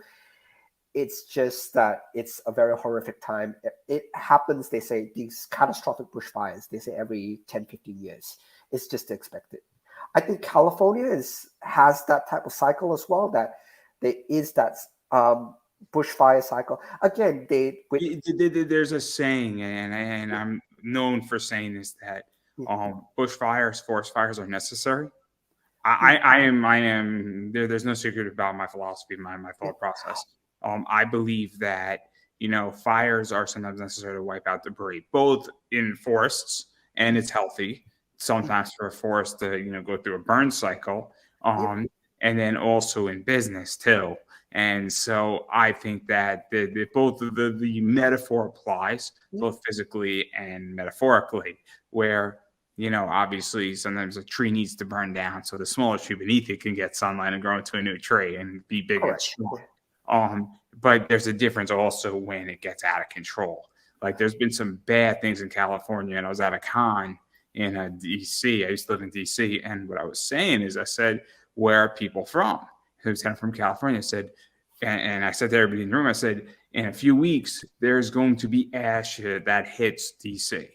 It's just that it's a very horrific time. It happens, they say, these catastrophic bushfires, they say every 10, 15 years. It's just expected. I think California has that type of cycle as well, that there is that bushfire cycle. Again, There's a saying, and I'm known for saying this, that bushfires, forest fires are necessary. I am there. There's no secret about my philosophy, my thought process. I believe that fires are sometimes necessary to wipe out debris, both in forests, and it's healthy sometimes for a forest to go through a burn cycle, and then also in business too. And so I think that both the metaphor applies both physically and metaphorically, where obviously sometimes a tree needs to burn down so the smaller tree beneath it can get sunlight and grow into a new tree and be big and strong. But there's a difference also when it gets out of control. Like there's been some bad things in California, and I was at a con in DC. I used to live in DC, and what I was saying is, I said, "Where are people from?" He was kind of from California. I said, and I said to everybody in the room, I said, "In a few weeks, there's going to be ash that hits DC."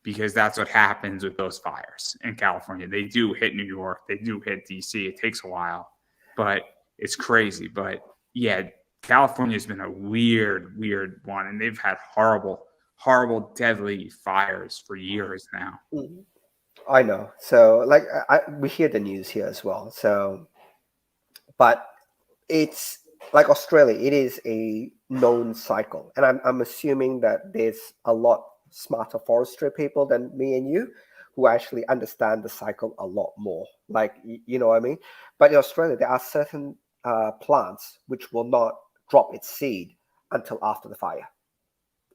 Because that's what happens with those fires in California. They do hit New York. They do hit DC. It takes a while, but it's crazy. But yeah, California's been a weird one, and they've had horrible, deadly fires for years now. I know. So like we hear the news here as well. So, but it's like Australia. It is a known cycle, and I'm assuming that there's a lot smarter forestry people than me and you who actually understand the cycle a lot more. Like you know what I mean? But in Australia, there are certain plants which will not drop its seed until after the fire.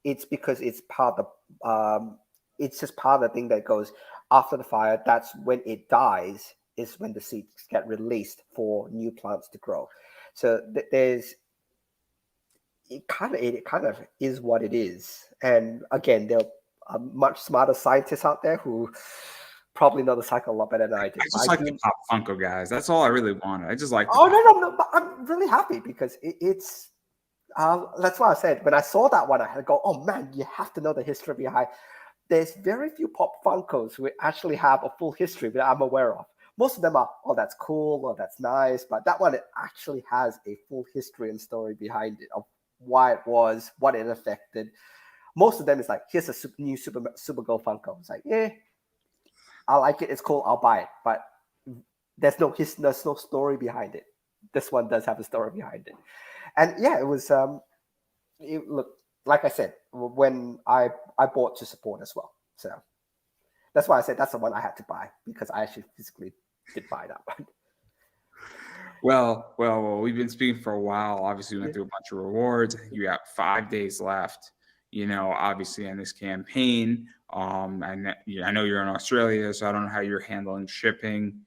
It's because it's part of it's just part of the thing that goes after the fire. That's when it dies, is when the seeds get released for new plants to grow. So there's it kind of is what it is. And again, there are much smarter scientists out there who probably know the cycle a lot better than I do. I just like the Pop Funko guys. That's all I really wanted. I just like. Oh no! But I'm really happy because it's. That's why I said when I saw that one, I had to go, "Oh man, you have to know the history behind." There's very few Pop Funkos who actually have a full history that I'm aware of. Most of them are, "Oh, that's cool," or "That's nice," but that one, it actually has a full history and story behind it of why it was, what it affected. Most of them is like, "Here's a new Supergirl Funko." It's like, yeah, I like it. It's cool. I'll buy it. But there's no story behind it. This one does have a story behind it. And yeah, it was look, like I said, when I bought to support as well. So that's why I said that's the one I had to buy, because I actually physically did buy that one. Well, we've been speaking for a while. Obviously, we went through a bunch of rewards. You got 5 days left, obviously in this campaign. And I know you're in Australia, so I don't know how you're handling shipping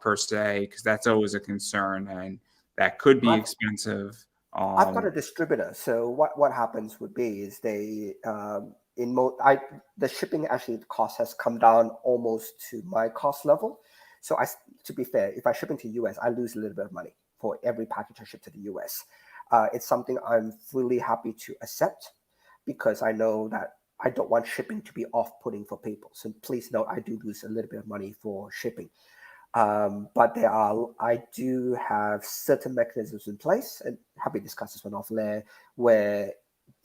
per se, because that's always a concern, and that could be expensive. I've got a distributor. So what happens would be is they the shipping actually the cost has come down almost to my cost level. So to be fair, if I ship into US, I lose a little bit of money for every package I ship to the US. It's something I'm fully happy to accept, because I know that I don't want shipping to be off-putting for people. So please note, I do lose a little bit of money for shipping. But I do have certain mechanisms in place, and happy to discuss this one off there, where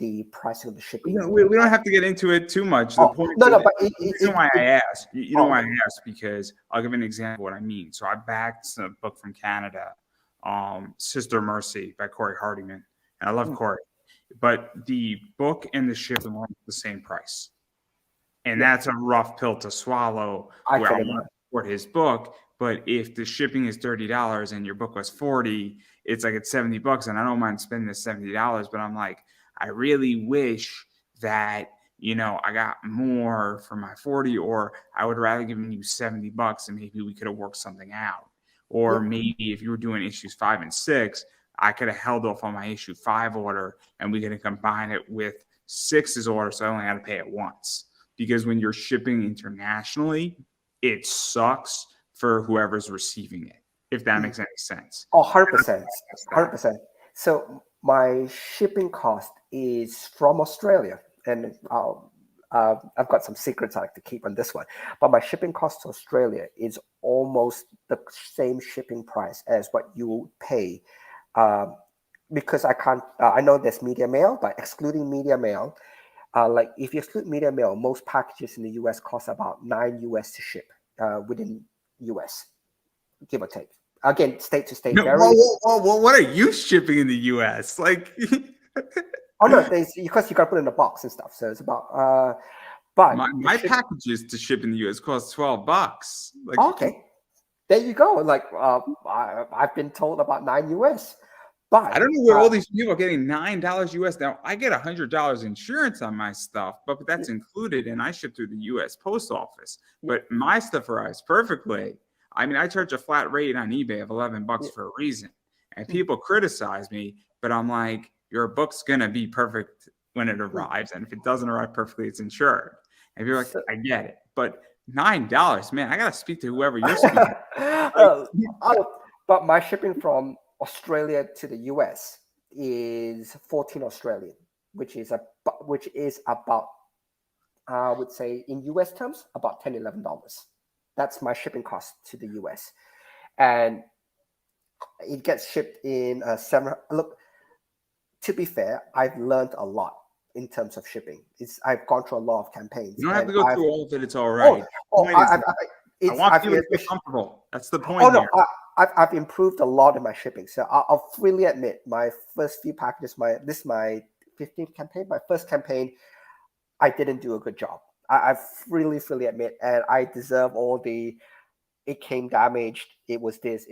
the pricing of the shipping. We don't have to get into it too much. The point. No, but the reason why I asked, you know why I asked, because I'll give an example of what I mean. So I backed a book from Canada, Sister Mercy by Corey Hardiman, and I love Corey, but the book and the shipping were the same price, and that's a rough pill to swallow. I want to support his book, but if the shipping is $30 and your book was $40, it's like it's $70, and I don't mind spending the $70, but I'm like, I really wish that, you know, I got more for my 40, or I would rather give you $70 and maybe we could have worked something out. Or maybe if you were doing issues 5 and 6, I could have held off on my issue 5 order and we could have combined it with 6's order, so I only had to pay it once. Because when you're shipping internationally, it sucks for whoever's receiving it, if that makes any sense. Oh, 100%. 100%. So my shipping cost is from Australia, and I've got some secrets I like to keep on this one. But my shipping cost to Australia is almost the same shipping price as what you pay, because I can't. I know there's media mail, but excluding media mail, like if you exclude media mail, most packages in the US cost about $9 to ship within US, give or take. Again, state to state varies. Well, what are you shipping in the US? Like, oh no, because you got to put it in a box and stuff. So it's about. But my packages to ship in the US cost $12. Like, okay, there you go. Like, I've been told about $9. But I don't know where all these people are getting $9 US. Now I get $100 insurance on my stuff, but that's included, and I ship through the US Post Office. But my stuff arrives perfectly. I mean, I charge a flat rate on eBay of $11 for a reason, and people criticize me, but I'm like, your book's gonna be perfect when it arrives, and if it doesn't arrive perfectly, it's insured. And you're like, I get it, but $9, man, I gotta speak to whoever you're speaking to. But my shipping from Australia to the US is 14 Australian, which is about I would say in US terms about $10, $11. That's my shipping cost to the US, and it gets shipped in 7. Look, to be fair, I've learned a lot in terms of shipping. I've gone through a lot of campaigns. You don't have to go through all of it. It's all right. I want people to feel comfortable. That's the point. I've improved a lot in my shipping. So I'll freely admit, my first few packages, this is my 15th campaign, my first campaign, I didn't do a good job. I freely admit, and I deserve all the, it came damaged, it was this.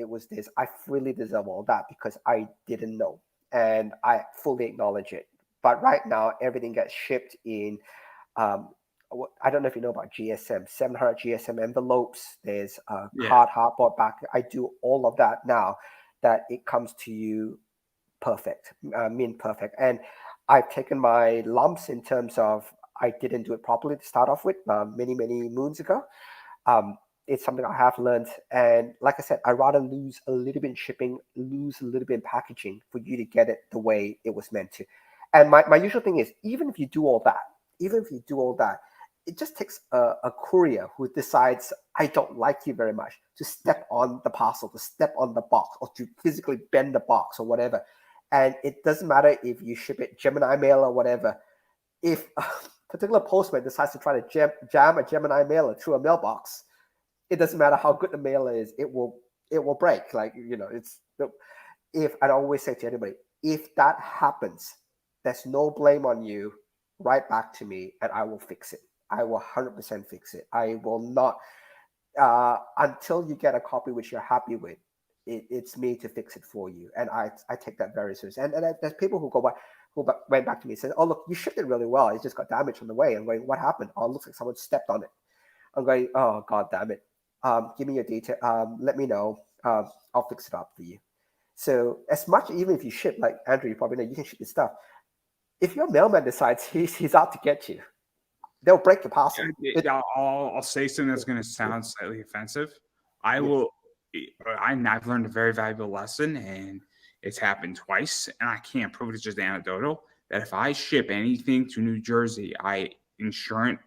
I freely deserve all that because I didn't know, and I fully acknowledge it. But right now, everything gets shipped in, I don't know if you know about GSM, 700 GSM envelopes. There's cardboard back. I do all of that now that it comes to you perfect, perfect. And I've taken my lumps in terms of I didn't do it properly to start off with many moons ago. It's something I have learned. And like I said, I'd rather lose a little bit in shipping, lose a little bit in packaging for you to get it the way it was meant to. And my usual thing is, even if you do all that, it just takes a courier who decides, I don't like you very much, to step on the parcel, to step on the box, or to physically bend the box or whatever. And it doesn't matter if you ship it Gemini mail or whatever. If a particular postman decides to try to jam a Gemini mailer through a mailbox, it doesn't matter how good the mailer is, it will break. Like, I always say to anybody, if that happens, there's no blame on you. Write back to me and I will fix it. I will 100% fix it. I will not, until you get a copy which you're happy with, it's me to fix it for you. And I take that very seriously. And there's people who went back to me and said, oh, look, you shipped it really well. It just got damaged on the way. I'm going, what happened? Oh, it looks like someone stepped on it. I'm going, oh, God damn it. Give me your detail. Let me know. I'll fix it up for you. So as much, even if you ship, like Andrew, you probably know, you can ship your stuff. If your mailman decides he's out to get you, they'll break the parcel. I'll say something that's going to sound slightly offensive. I've learned a very valuable lesson, and it's happened twice, and I can't prove it's just anecdotal, that if I ship anything to New Jersey, I insure it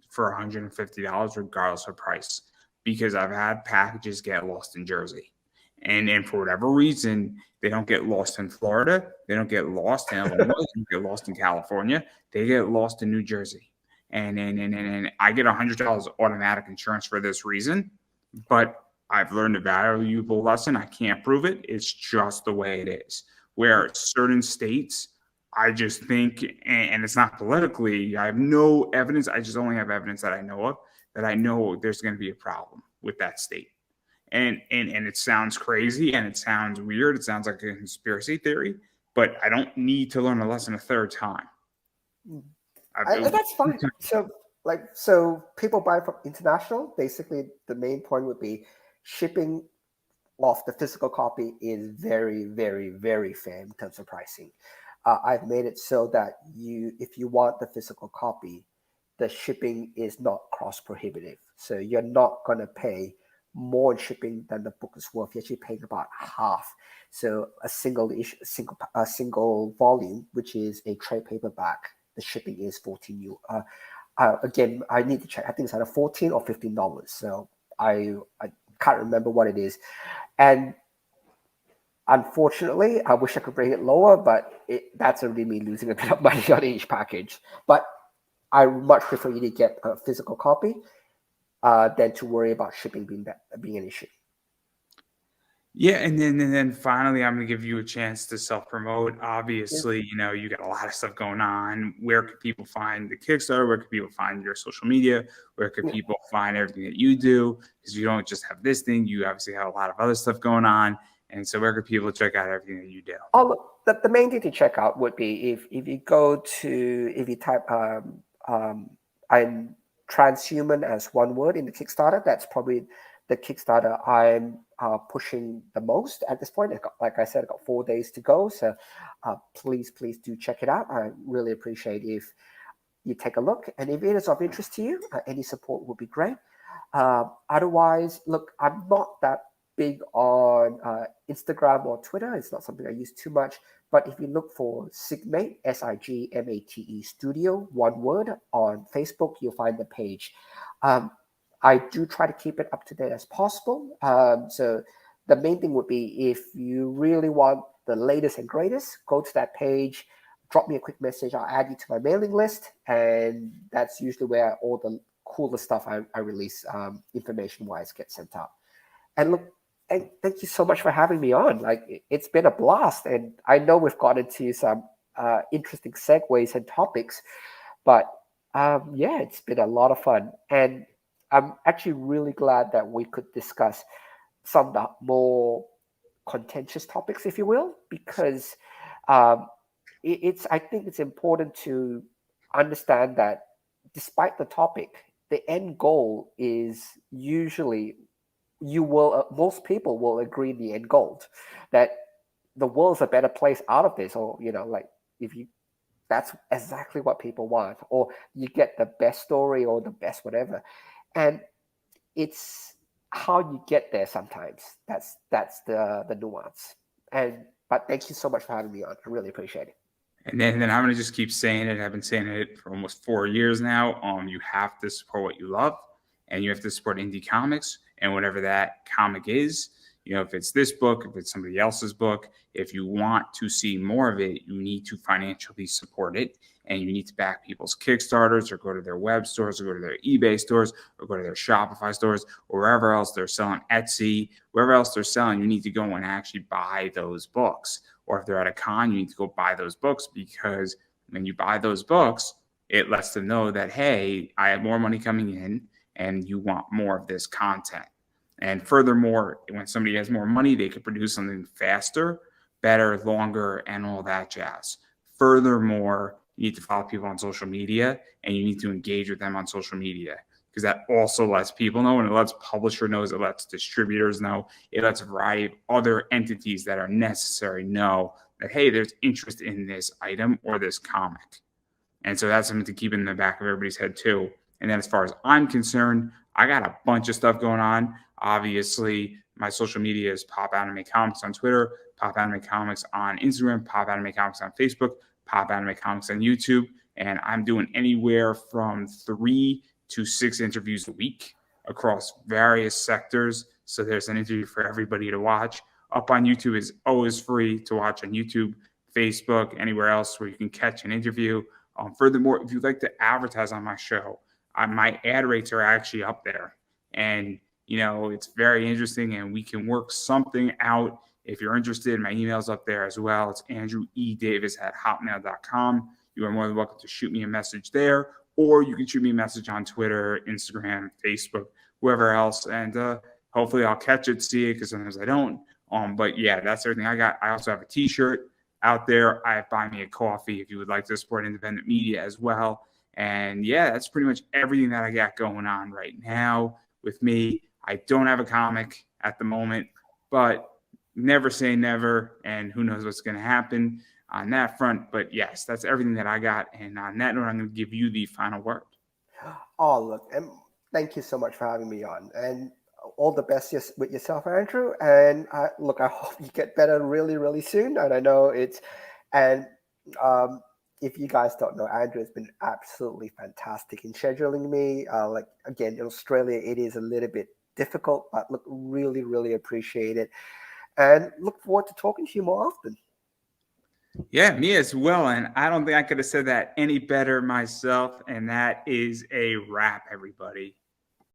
for $150 regardless of price, because I've had packages get lost in Jersey. And for whatever reason, they don't get lost in Florida. They don't get lost in Illinois. They don't get lost in California. They get lost in New Jersey. And I get $100 automatic insurance for this reason. But I've learned a valuable lesson. I can't prove it. It's just the way it is. Where certain states, I just think, and it's not politically, I have no evidence. I just only have evidence that I know of, that I know there's going to be a problem with that state. And it sounds crazy and it sounds weird. It sounds like a conspiracy theory, but I don't need to learn a lesson a third time. That's fine. So people buy from international. Basically, the main point would be shipping off the physical copy is very, very, very fair in terms of pricing. I've made it so that if you want the physical copy, the shipping is not cost prohibitive. So you're not going to pay more in shipping than the book is worth. You're actually paying about half. So a single volume, which is a trade paperback, the shipping is $14. Again, I need to check. I think it's either $14 or $15. So I can't remember what it is. And unfortunately, I wish I could bring it lower, but that's already me losing a bit of money on each package. But I much prefer you to get a physical copy than to worry about shipping being an issue. Yeah, and then finally, I'm going to give you a chance to self-promote. Obviously, you got a lot of stuff going on. Where could people find the Kickstarter? Where could people find your social media? Where could people find everything that you do? Because you don't just have this thing. You obviously have a lot of other stuff going on. And so where could people check out everything that you do? The main thing to check out would be if you type I'm transhuman as one word in the Kickstarter. That's probably the Kickstarter I'm pushing the most at this point. Like I said, I've got 4 days to go. So please do check it out. I really appreciate if you take a look. And if it is of interest to you, any support would be great. Otherwise, look, I'm not that big on Instagram or Twitter. It's not something I use too much. But if you look for Sigmate, Sigmate Studio, one word, on Facebook, you'll find the page. I do try to keep it up to date as possible. So the main thing would be if you really want the latest and greatest, go to that page, drop me a quick message. I'll add you to my mailing list. And that's usually where all the coolest stuff I release information-wise gets sent out. And look, and thank you so much for having me on. Like, it's been a blast. And I know we've got into some interesting segues and topics, but yeah, it's been a lot of fun. And I'm actually really glad that we could discuss some of the more contentious topics, if you will, because I think it's important to understand that despite the topic, the end goal is usually most people will agree in the end goal that the world's a better place out of this, or that's exactly what people want, or you get the best story or the best whatever. And it's how you get there sometimes. That's the nuance. But thank you so much for having me on. I really appreciate it. And then I'm going to just keep saying it. I've been saying it for almost 4 years now. You have to support what you love, and you have to support indie comics and whatever that comic is. If it's this book, if it's somebody else's book, if you want to see more of it, you need to financially support it, and you need to back people's Kickstarters, or go to their web stores, or go to their eBay stores, or go to their Shopify stores, or wherever else they're selling, Etsy, wherever else they're selling. You need to go and actually buy those books. Or if they're at a con, you need to go buy those books, because when you buy those books, it lets them know that, hey, I have more money coming in and you want more of this content. And furthermore, when somebody has more money, they could produce something faster, better, longer, and all that jazz. Furthermore, you need to follow people on social media, and you need to engage with them on social media, because that also lets people know, and it lets publisher knows, it lets distributors know, it lets a variety of other entities that are necessary know that, hey, there's interest in this item or this comic. And so that's something to keep in the back of everybody's head too. And then as far as I'm concerned, I got a bunch of stuff going on. Obviously, my social media is Pop Anime Comics on Twitter, Pop Anime Comics on Instagram, Pop Anime Comics on Facebook, Pop Anime Comics on YouTube. And I'm doing anywhere from 3 to 6 interviews a week across various sectors. So there's an interview for everybody to watch. up on YouTube is always free to watch on YouTube, Facebook, anywhere else where you can catch an interview. Furthermore, if you'd like to advertise on my show, my ad rates are actually up there. And, it's very interesting, and we can work something out. If you're interested, my email's up there as well. It's andrewedavis@hotmail.com. You are more than welcome to shoot me a message there, or you can shoot me a message on Twitter, Instagram, Facebook, whoever else. And hopefully I'll catch it, see it, because sometimes I don't. But yeah, that's everything I got. I also have a t-shirt out there. I have Buy Me a Coffee if you would like to support independent media as well. And yeah, that's pretty much everything that I got going on right now with me. I don't have a comic at the moment, but never say never, and who knows what's going to happen on that front. But yes, that's everything that I got. And on that note, I'm going to give you the final word. Oh, look, and thank you so much for having me on. And all the best with yourself, Andrew. And I hope you get better really, really soon. And I know and if you guys don't know, Andrew has been absolutely fantastic in scheduling me. Again, in Australia, it is a little bit difficult, but look, really, really appreciate it. And look forward to talking to you more often. Yeah, me as well. And I don't think I could have said that any better myself. And that is a wrap, everybody.